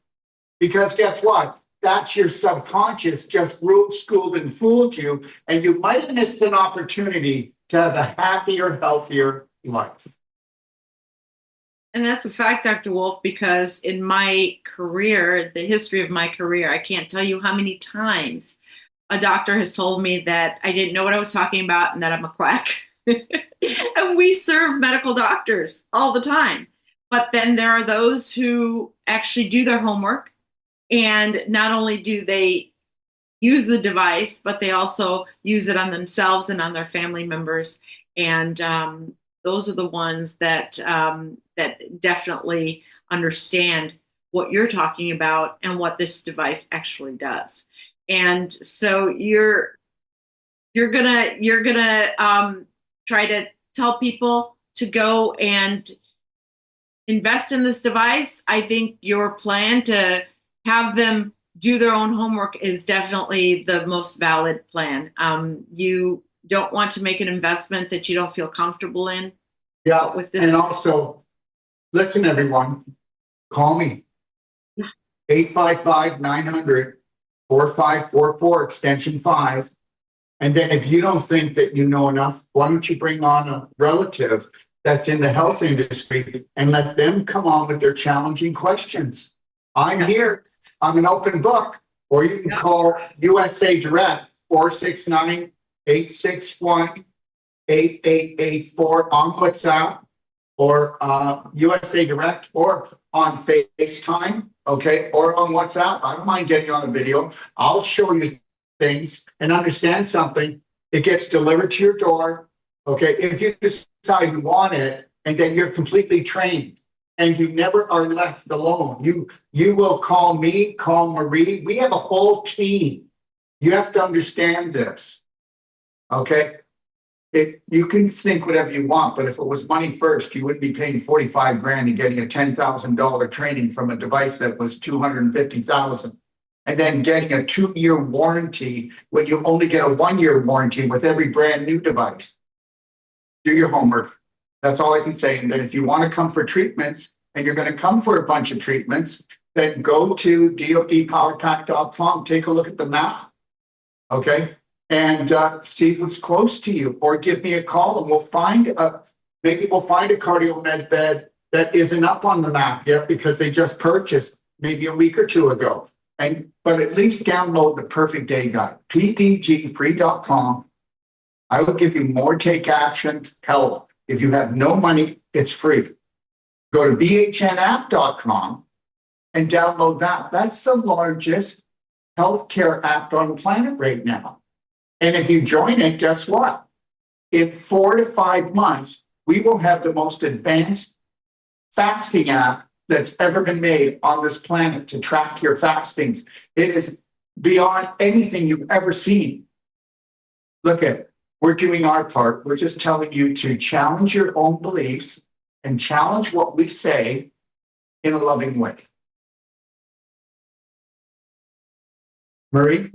Because guess what? That's your subconscious just ruled, schooled, and fooled you, and you might have missed an opportunity to have a happier, healthier life. And that's a fact, Dr. Wolf, because in my career, the history of my career, I can't tell you how many times a doctor has told me that I didn't know what I was talking about and that I'm a quack. And we serve medical doctors all the time. But then there are those who actually do their homework, and not only do they use the device, but they also use it on themselves and on their family members. And those are the ones that definitely understand what you're talking about and what this device actually does. And so you're gonna try to tell people to go and invest in this device. I think your plan to have them do their own homework is definitely the most valid plan. You don't want to make an investment that you don't feel comfortable in. Yeah, with this. and also, listen, everyone, call me. 855-900-4544, extension 5. And then if you don't think that you know enough, why don't you bring on a relative that's in the health industry and let them come on with their challenging questions. I'm here. I'm an open book. Or you can call USA Direct 469 861-8884 on WhatsApp or USA Direct or on FaceTime, okay, or on WhatsApp. I don't mind getting on a video. I'll show you things and understand something. It gets delivered to your door, okay? If you decide you want it, and then you're completely trained and you never are left alone. You will call me, call Marie. We have a whole team. You have to understand this, okay? You can think whatever you want, but if it was money first, you wouldn't be paying 45 grand and getting a $10,000 training from a device that was 250,000, and then getting a 2-year warranty when you only get a 1-year warranty with every brand new device. Do your homework. That's all I can say. And then if you want to come for treatments and you're going to come for a bunch of treatments, then go to dodpowerpack.com, take a look at the map, okay? And see who's close to you, or give me a call and maybe we'll find a cardio med bed that isn't up on the map yet because they just purchased maybe a week or two ago. But at least download the Perfect Day Guide, pdgfree.com. I will give you more take action help. If you have no money, it's free. Go to bhnapp.com and download that. That's the largest healthcare app on the planet right now. And if you join it, guess what? In 4 to 5 months, we will have the most advanced fasting app that's ever been made on this planet to track your fastings. It is beyond anything you've ever seen. Look at it. We're doing our part. We're just telling you to challenge your own beliefs and challenge what we say in a loving way. Marie?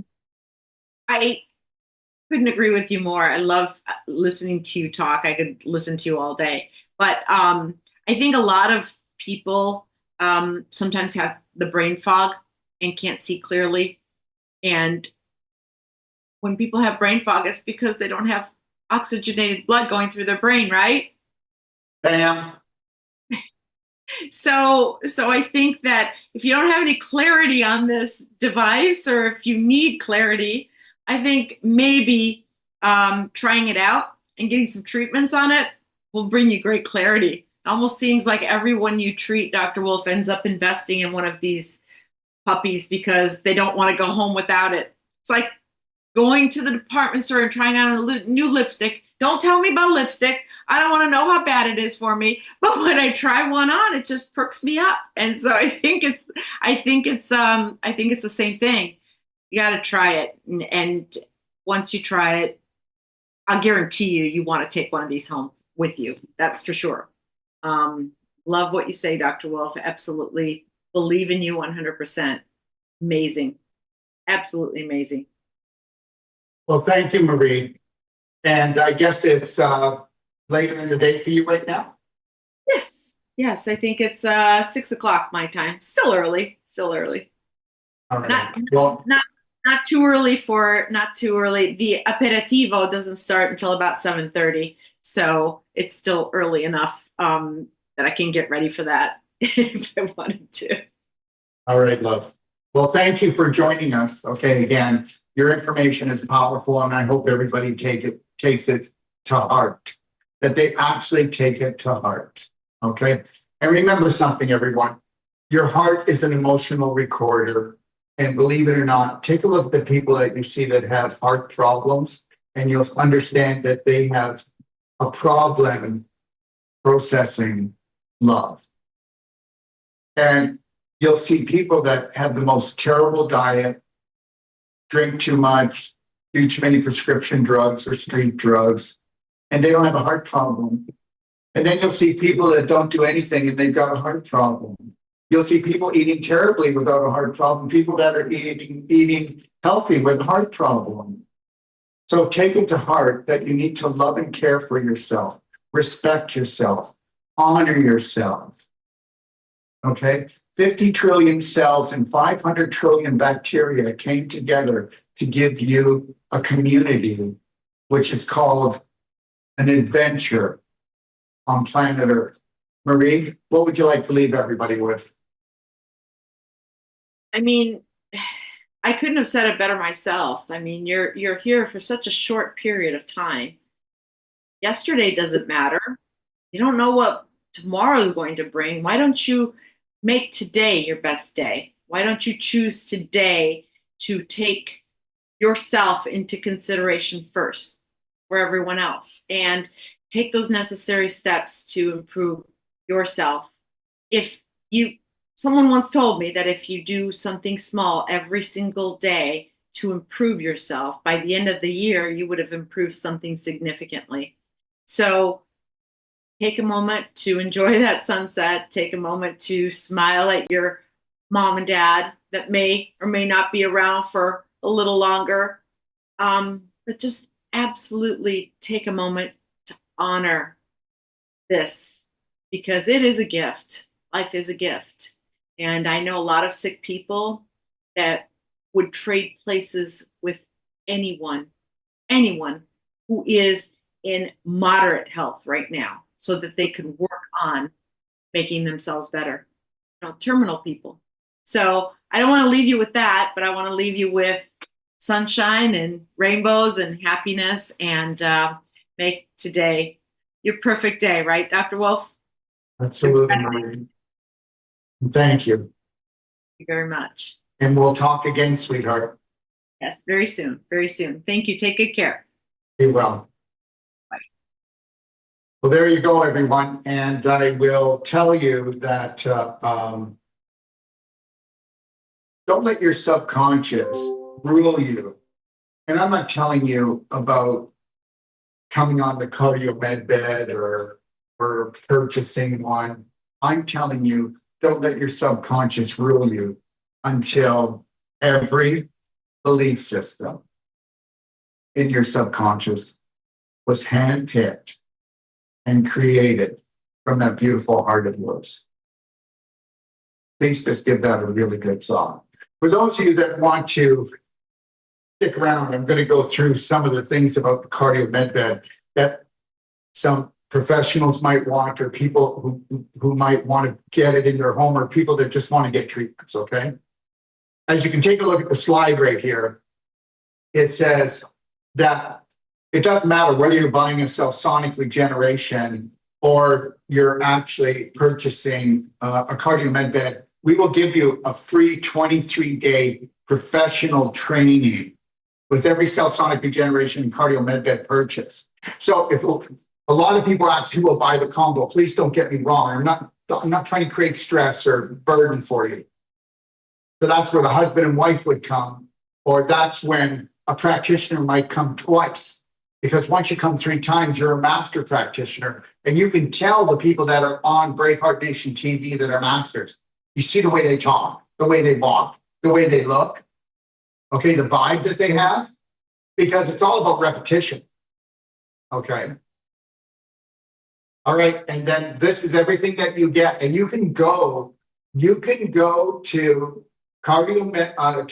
I couldn't agree with you more. I love listening to you talk. I could listen to you all day. But I think a lot of people sometimes have the brain fog and can't see clearly. And when people have brain fog, it's because they don't have oxygenated blood going through their brain, right? Bam. So I think that if you don't have any clarity on this device, or if you need clarity, I think maybe trying it out and getting some treatments on it will bring you great clarity. It almost seems like everyone you treat, Dr. Wolf, ends up investing in one of these puppies because they don't want to go home without it. It's like going to the department store and trying on a new lipstick. Don't tell me about lipstick. I don't want to know how bad it is for me. But when I try one on, it just perks me up. And so I think it's the same thing. You got to try it. And once you try it, I'll guarantee you want to take one of these home with you. That's for sure. Love what you say, Dr. Wolf. Absolutely believe in you 100%. Amazing. Absolutely amazing. Well, thank you, Marie. And I guess it's later in the day for you right now? Yes. I think it's 6 o'clock my time. Still early. All right. Not too early. The aperitivo doesn't start until about 7:30, so it's still early enough that I can get ready for that if I wanted to. All right, love. Well, thank you for joining us. Okay, again, your information is powerful, and I hope everybody takes it to heart. That they actually take it to heart. Okay, and remember something, everyone. Your heart is an emotional recorder. And believe it or not, take a look at the people that you see that have heart problems, and you'll understand that they have a problem processing love. And you'll see people that have the most terrible diet, drink too much, do too many prescription drugs or street drugs, and they don't have a heart problem. And then you'll see people that don't do anything and they've got a heart problem. You'll see people eating terribly without a heart problem, people that are eating healthy with a heart problem. So take it to heart that you need to love and care for yourself, respect yourself, honor yourself. Okay? 50 trillion cells and 500 trillion bacteria came together to give you a community, which is called an adventure on planet Earth. Marie, what would you like to leave everybody with? I mean, I couldn't have said it better myself. I mean, you're here for such a short period of time. Yesterday doesn't matter. You don't know what tomorrow is going to bring. Why don't you make today your best day? Why don't you choose today to take yourself into consideration first for everyone else and take those necessary steps to improve yourself? If you, someone once told me that if you do something small every single day to improve yourself, by the end of the year, you would have improved something significantly. So take a moment to enjoy that sunset. Take a moment to smile at your mom and dad that may or may not be around for a little longer. But just absolutely take a moment to honor this because it is a gift. Life is a gift. And I know a lot of sick people that would trade places with anyone, anyone who is in moderate health right now so that they could work on making themselves better. You know, terminal people. So I don't want to leave you with that, but I want to leave you with sunshine and rainbows and happiness and make today your perfect day, right, Dr. Wolf? Absolutely, Marie. Thank you. Thank you very much. And we'll talk again, sweetheart. Yes, very soon. Very soon. Thank you. Take good care. Be well. Bye. Well, there you go, everyone. And I will tell you that don't let your subconscious rule you. And I'm not telling you about coming on the cardio med bed or purchasing one. I'm telling you, don't let your subconscious rule you until every belief system in your subconscious was handpicked and created from that beautiful heart of yours. Please just give that a really good thought. For those of you that want to stick around, I'm going to go through some of the things about the cardio med bed that some professionals might want, or people who might want to get it in their home, or people that just want to get treatments, okay? As you can take a look at the slide right here, it says that it doesn't matter whether you're buying a cell-sonic regeneration or you're actually purchasing a cardio med bed. We will give you a free 23-day professional training with every cell-sonic regeneration and cardio med bed purchase. So if a lot of people ask who will buy the combo, please don't get me wrong. I'm not trying to create stress or burden for you. So that's where the husband and wife would come, or that's when a practitioner might come twice. Because once you come 3 times, you're a master practitioner. And you can tell the people that are on Braveheart Nation TV that are masters. You see the way they talk, the way they walk, the way they look, okay, the vibe that they have, because it's all about repetition. Okay. All right. And then this is everything that you get. And you can go to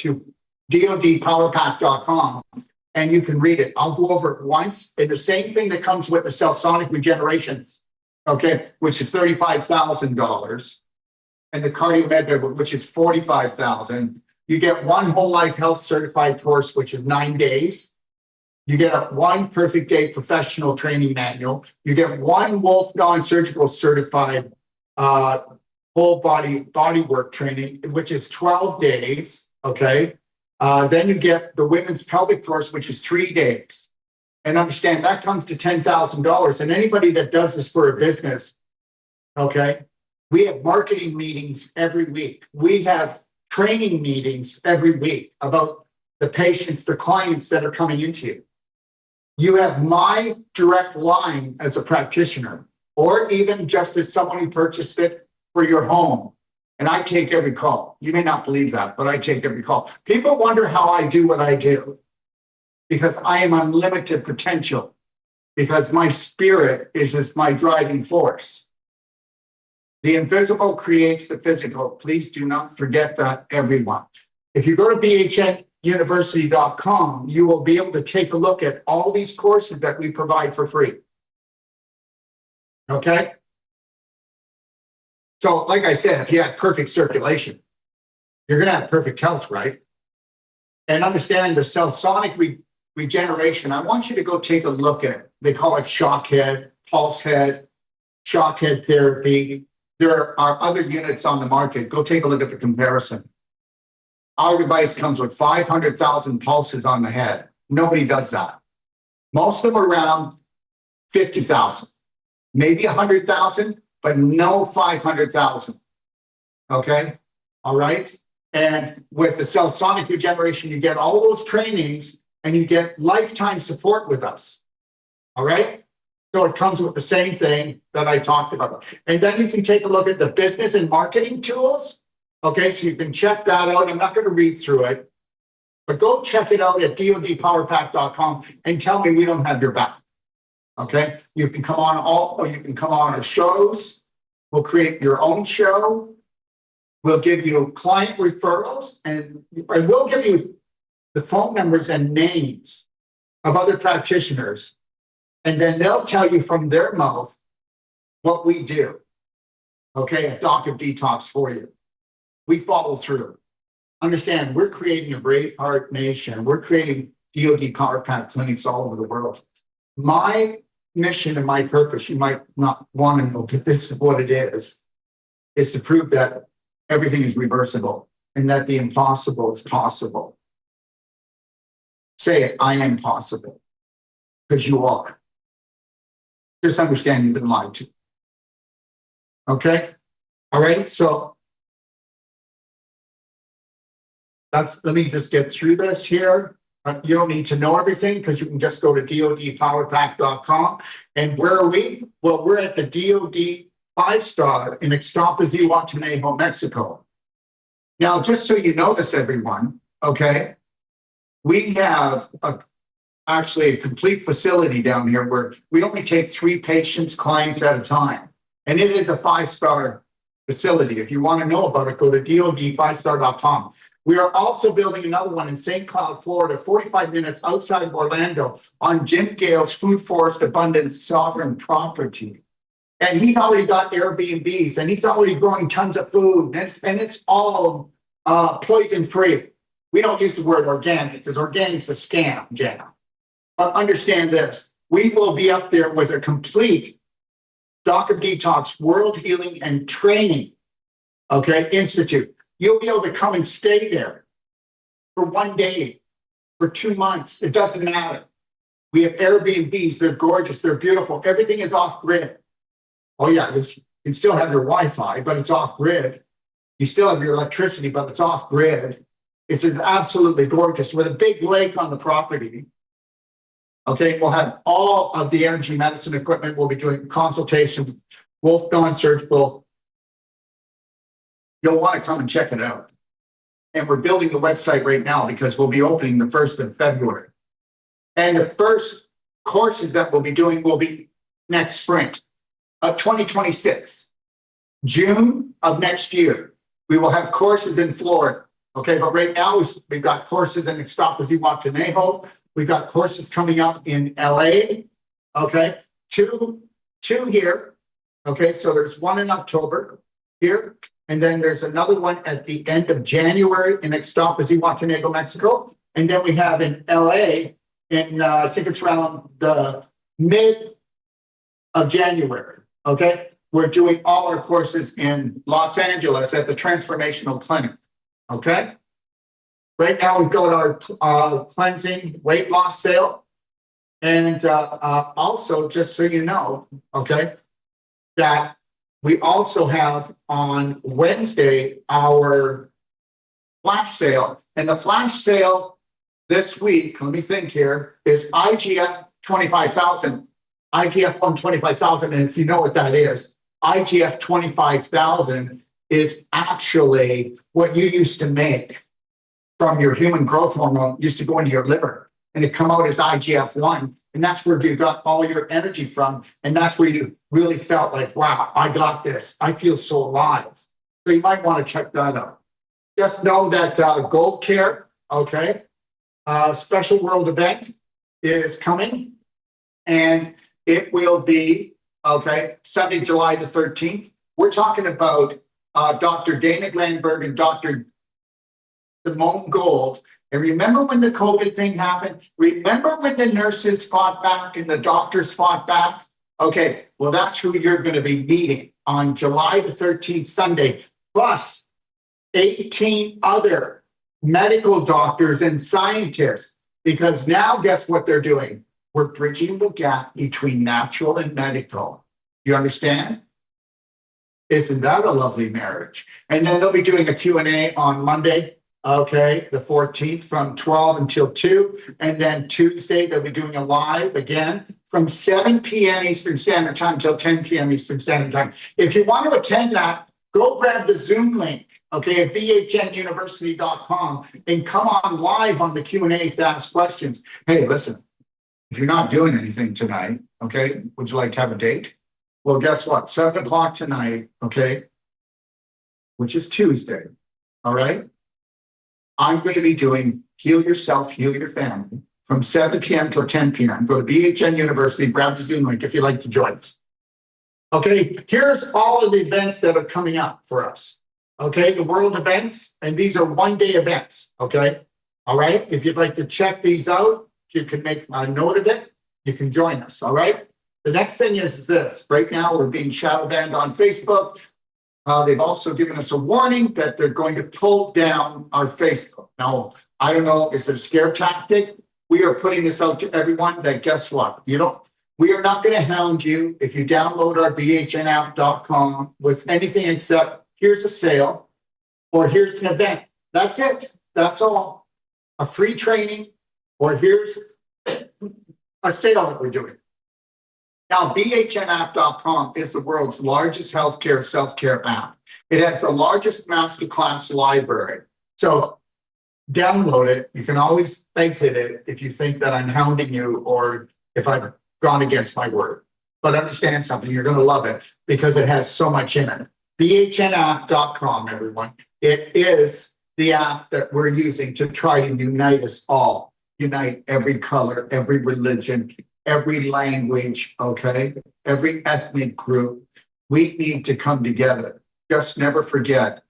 to dodpowerpack.com and you can read it. I'll go over it once. And the same thing that comes with the cell-sonic regeneration, okay, which is $35,000, and the cardio med bed, which is $45,000. You get one whole life health certified course, which is 9 days. You get a 1 perfect day professional training manual. You get 1 Wolf non-surgical certified full body work training, which is 12 days. Okay. Then you get the women's pelvic course, which is 3 days. And understand that comes to $10,000. And anybody that does this for a business, okay, we have marketing meetings every week. We have training meetings every week about the patients, the clients that are coming into you. You have my direct line as a practitioner, or even just as someone who purchased it for your home. And I take every call. You may not believe that, but I take every call. People wonder how I do what I do, because I am unlimited potential, because my spirit is my driving force. The invisible creates the physical. Please do not forget that, everyone. If you go to bhnuniversity.com, you will be able to take a look at all these courses that we provide for free. Okay? So, like I said, if you had perfect circulation, you're going to have perfect health, right? And understand the cell sonic regeneration. I want you to go take a look at it. They call it shock head, pulse head, shock head therapy. There are other units on the market. Go take a look at the comparison. Our device comes with 500,000 pulses on the head. Nobody does that. Most of them are around 50,000, maybe 100,000, but no 500,000. Okay. All right. And with the cell sonic regeneration, you get all those trainings and you get lifetime support with us. All right. So it comes with the same thing that I talked about. And then you can take a look at the business and marketing tools. Okay. So you can check that out. I'm not going to read through it, but go check it out at dodpowerpack.com and tell me we don't have your back. Okay. You can come on our shows. We'll create your own show. We'll give you client referrals and we'll give you the phone numbers and names of other practitioners. And then they'll tell you from their mouth what we do. Okay, a doc of detox for you. We follow through. Understand, we're creating a Braveheart nation. We're creating DoD Power Pack clinics all over the world. My mission and my purpose, you might not want to know, but this is what it is to prove that everything is reversible and that the impossible is possible. Say it, I am possible, because you are. Just understand you've been lied to. Okay? All right, so let me just get through this here. You don't need to know everything because you can just go to dodpowerpack.com. And where are we? Well, we're at the DoD 5-star in Ixtapa, Zihuatanejo, Mexico. Now, just so you know this, everyone, okay, we have actually a complete facility down here where we only take 3 patients, clients at a time. And it is a 5-star facility. If you want to know about it, go to dod5star.com. We are also building another one in St. Cloud, Florida, 45 minutes outside of Orlando on Jim Gale's Food Forest Abundance sovereign property. And he's already got Airbnbs and he's already growing tons of food and it's all poison free. We don't use the word organic because organic's a scam, Jenna. But understand this, we will be up there with a complete Doc of Detox World Healing and Training, okay, Institute. You'll be able to come and stay there for 1 day, for 2 months. It doesn't matter. We have Airbnbs. They're gorgeous. They're beautiful. Everything is off grid. Oh yeah, you can still have your Wi-Fi, but it's off grid. You still have your electricity, but it's off grid. It's absolutely gorgeous with a big lake on the property. Okay, we'll have all of the energy medicine equipment. We'll be doing consultations, Wolf non-surgical. You'll want to come and check it out. And we're building the website right now because we'll be opening the 1st of February. And the first courses that we'll be doing will be next spring of 2026. June of next year, we will have courses in Florida. Okay, but right now we've got courses in Ixtapa, Zihuatanejo. We've got courses coming up in LA. Okay, two here. Okay, so there's one in October here. And then there's another one at the end of January in Ixtapa, Zihuatanejo, Mexico. And then we have in LA in, I think it's around the mid of January. Okay, we're doing all our courses in Los Angeles at the Transformational Clinic. Okay, right now we've got our cleansing weight loss sale. And also, just so you know, okay, that we also have on Wednesday our flash sale. And the flash sale this week, let me think here, is IGF 25,000. IGF 125,000. And if you know what that is, IGF 25,000 is actually what you used to make from your human growth hormone, used to go into your liver. And it come out as IGF-1. And that's where you got all your energy from. And that's where you really felt like, wow, I got this. I feel so alive. So you might want to check that out. Just know that Gold Care, okay, special world event is coming. And it will be, okay, Sunday, July the 13th. We're talking about Dr. Dana Granberg and Dr. Simone Gold And remember when the COVID thing happened? Remember when the nurses fought back and the doctors fought back? Okay, well, that's who you're going to be meeting on July the 13th, Sunday, plus 18 other medical doctors and scientists. Because now, guess what they're doing? We're bridging the gap between natural and medical. You understand? Isn't that a lovely marriage? And then they'll be doing a Q&A on Monday, okay, the 14th from 12 until 2. And then Tuesday, they'll be doing a live again from 7 p.m. Eastern Standard Time till 10 p.m. Eastern Standard Time. If you want to attend that, go grab the Zoom link, okay, at bhnuniversity.com and come on live on the Q&As to ask questions. Hey, listen, if you're not doing anything tonight, okay, would you like to have a date? Well, guess what? 7 o'clock tonight, okay, which is Tuesday, all right? I'm going to be doing Heal Yourself, Heal Your Family from 7 p.m. till 10 p.m. Go to BHN University, grab the Zoom link if you'd like to join us. Okay, here's all of the events that are coming up for us. Okay, the world events, and these are one-day events, okay? All right, if you'd like to check these out, you can make a note of it. You can join us, all right? The next thing is this. Right now, we're being shadow banned on Facebook. They've also given us a warning that they're going to pull down our Facebook. Now, I don't know, is it a scare tactic? We are putting this out to everyone that guess what? We are not going to hound you if you download our bhnapp.com with anything except here's a sale or here's an event. That's it. That's all. A free training or here's a sale that we're doing. Now, bhnapp.com is the world's largest healthcare self-care app. It has the largest masterclass library. So download it. You can always exit it if you think that I'm hounding you or if I've gone against my word. But understand something, you're going to love it because it has so much in it. bhnapp.com, everyone. It is the app that we're using to try to unite us all. Unite every color, every religion, every language, okay? Every ethnic group. We need to come together. Just never forget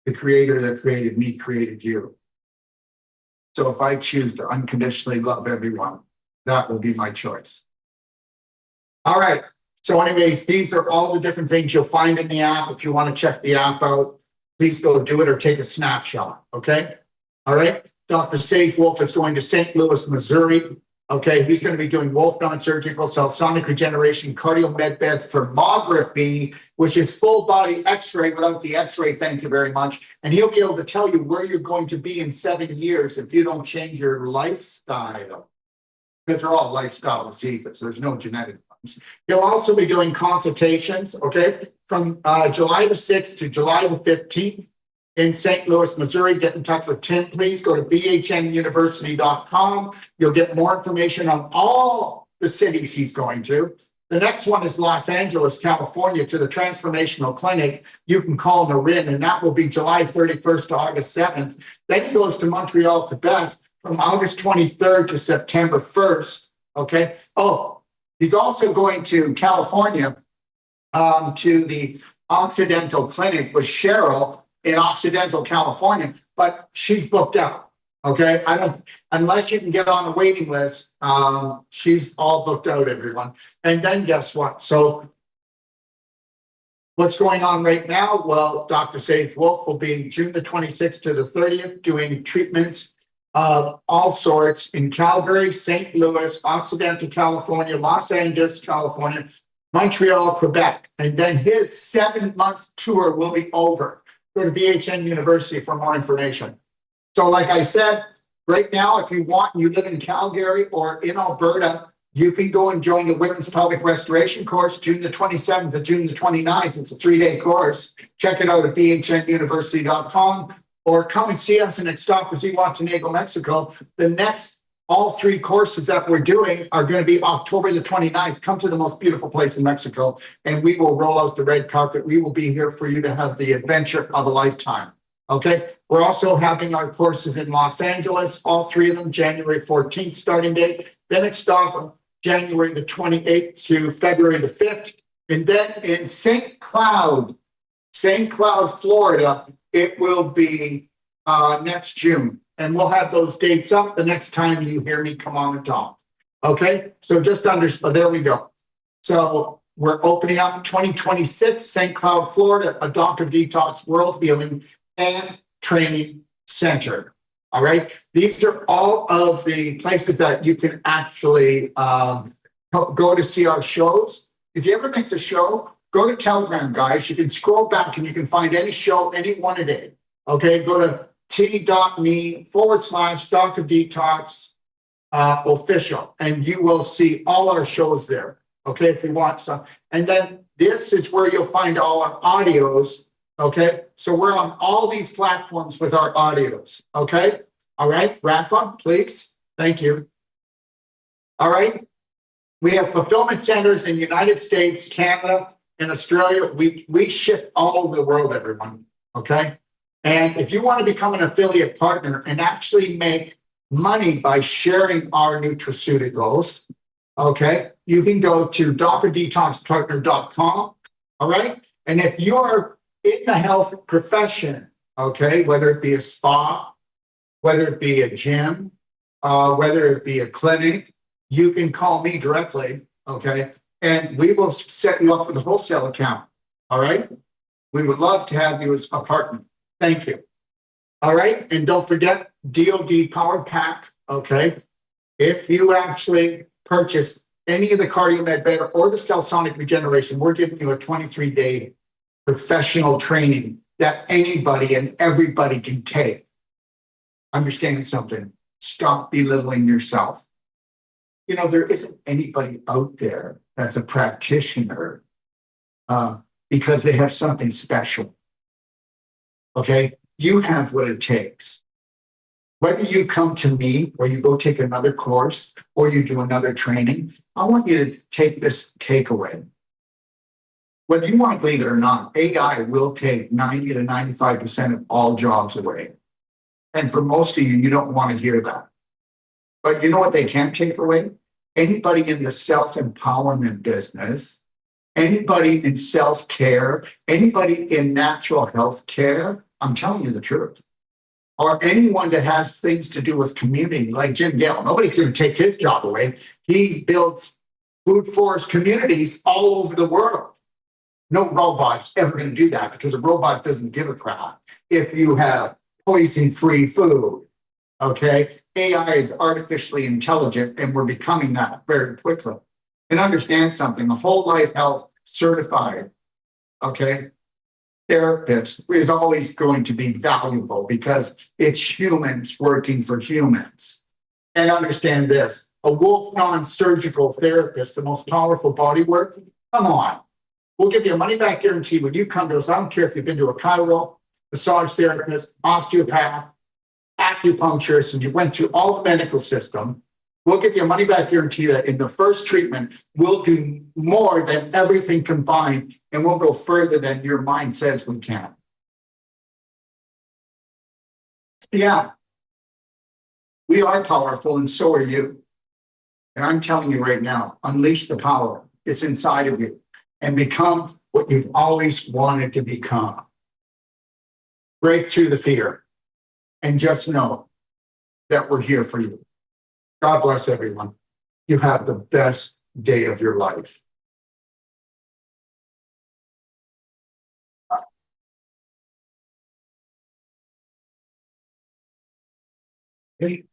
the creator that created me created you. So if I choose to unconditionally love everyone, that will be my choice. All right. So anyways, these are all the different things you'll find in the app. If you want to check the app out, please go do it or take a snapshot, okay? All right. Dr. Sage Wolf is going to St. Louis, Missouri. Okay, he's going to be doing Wolf non-surgical cell-sonic regeneration, cardio med bed thermography, which is full body x-ray without the x-ray, thank you very much. And he'll be able to tell you where you're going to be in 7 years if you don't change your lifestyle. Because they're all lifestyle diseases, there's no genetic ones. He'll also be doing consultations, okay, from July the 6th to July the 15th. In St. Louis, Missouri. Get in touch with Tim, please. Go to bhnuniversity.com. You'll get more information on all the cities he's going to. The next one is Los Angeles, California, to the Transformational Clinic. You can call Narin, and that will be July 31st to August 7th. Then he goes to Montreal, Quebec, from August 23rd to September 1st. Okay. Oh, he's also going to California to the Occidental Clinic with Cheryl in Occidental, California, but she's booked out. Okay, unless you can get on a waiting list, she's all booked out, everyone. And then guess what? So what's going on right now? Well, Dr. Sage Wolf will be June the 26th to the 30th doing treatments of all sorts in Calgary, St. Louis, Occidental, California, Los Angeles, California, Montreal, Quebec. And then his 7-month tour will be over. Go to BHN University for more information. So like I said, right now, if you want, you live in Calgary or in Alberta, you can go and join the Women's Pelvic Restoration course, June the 27th to June the 29th. It's a 3-day course. Check it out at bhnuniversity.com or come and see us in Ixtapa, Montenegro, Mexico. The next, all 3 courses that we're doing are going to be October the 29th. Come to the most beautiful place in Mexico, and we will roll out the red carpet. We will be here for you to have the adventure of a lifetime. Okay. We're also having our courses in Los Angeles, all 3 of them, January 14th starting date. Then it's January the 28th to February the 5th. And then in St. Cloud, Florida, it will be next June. And we'll have those dates up the next time you hear me come on and talk. Okay, so just there we go. So we're opening up 2026, St. Cloud, Florida, a Doctor Detox World Healing and Training Center. All right, these are all of the places that you can actually go to see our shows. If you ever miss a show, go to Telegram, guys. You can scroll back and you can find any show, any one a day. Okay, go to t.me/Dr. Detox official, and you will see all our shows there. Okay, if you want some. And then this is where you'll find all our audios. Okay, so we're on all these platforms with our audios. Okay, all right, Rafa, please. Thank you. All right, we have fulfillment centers in the United States, Canada, and Australia. We ship all over the world, everyone. Okay, and if you want to become an affiliate partner and actually make money by sharing our nutraceuticals, okay, you can go to drdetoxpartner.com. All right, and if you're in the health profession, okay, whether it be a spa, whether it be a gym, whether it be a clinic, you can call me directly, okay, and we will set you up with a wholesale account. All right, we would love to have you as a partner. Thank you. All right, and don't forget DoD Power Pack, okay? If you actually purchase any of the CardioMed Beta or the Cell Sonic Regeneration, we're giving you a 23-day professional training that anybody and everybody can take. Understand something. Stop belittling yourself. You know, there isn't anybody out there that's a practitioner because they have something special. Okay? You have what it takes. Whether you come to me or you go take another course or you do another training, I want you to take this takeaway. Whether you want to believe it or not, AI will take 90 to 95% of all jobs away. And for most of you, you don't want to hear that. But you know what they can take away? Anybody in the self-empowerment business, anybody in self-care, anybody in natural health care, I'm telling you the truth. Or anyone that has things to do with community, like Jim Gale. Nobody's going to take his job away. He builds food forest communities all over the world. No robot's ever going to do that because a robot doesn't give a crap if you have poison-free food. Okay? AI is artificially intelligent, and we're becoming that very quickly. And understand something, a whole life health certified, okay, therapist is always going to be valuable because it's humans working for humans. And understand this, a Wolf non-surgical therapist, the most powerful body work, come on. We'll give you a money back guarantee when you come to us. I don't care if you've been to a chiro, massage therapist, osteopath, acupuncturist, and you went through all the medical system. We'll give you a money back guarantee that in the first treatment, we'll do more than everything combined, and we'll go further than your mind says we can. Yeah, we are powerful, and so are you. And I'm telling you right now, unleash the power. It's inside of you and become what you've always wanted to become. Break through the fear and just know that we're here for you. God bless everyone. You have the best day of your life. Okay.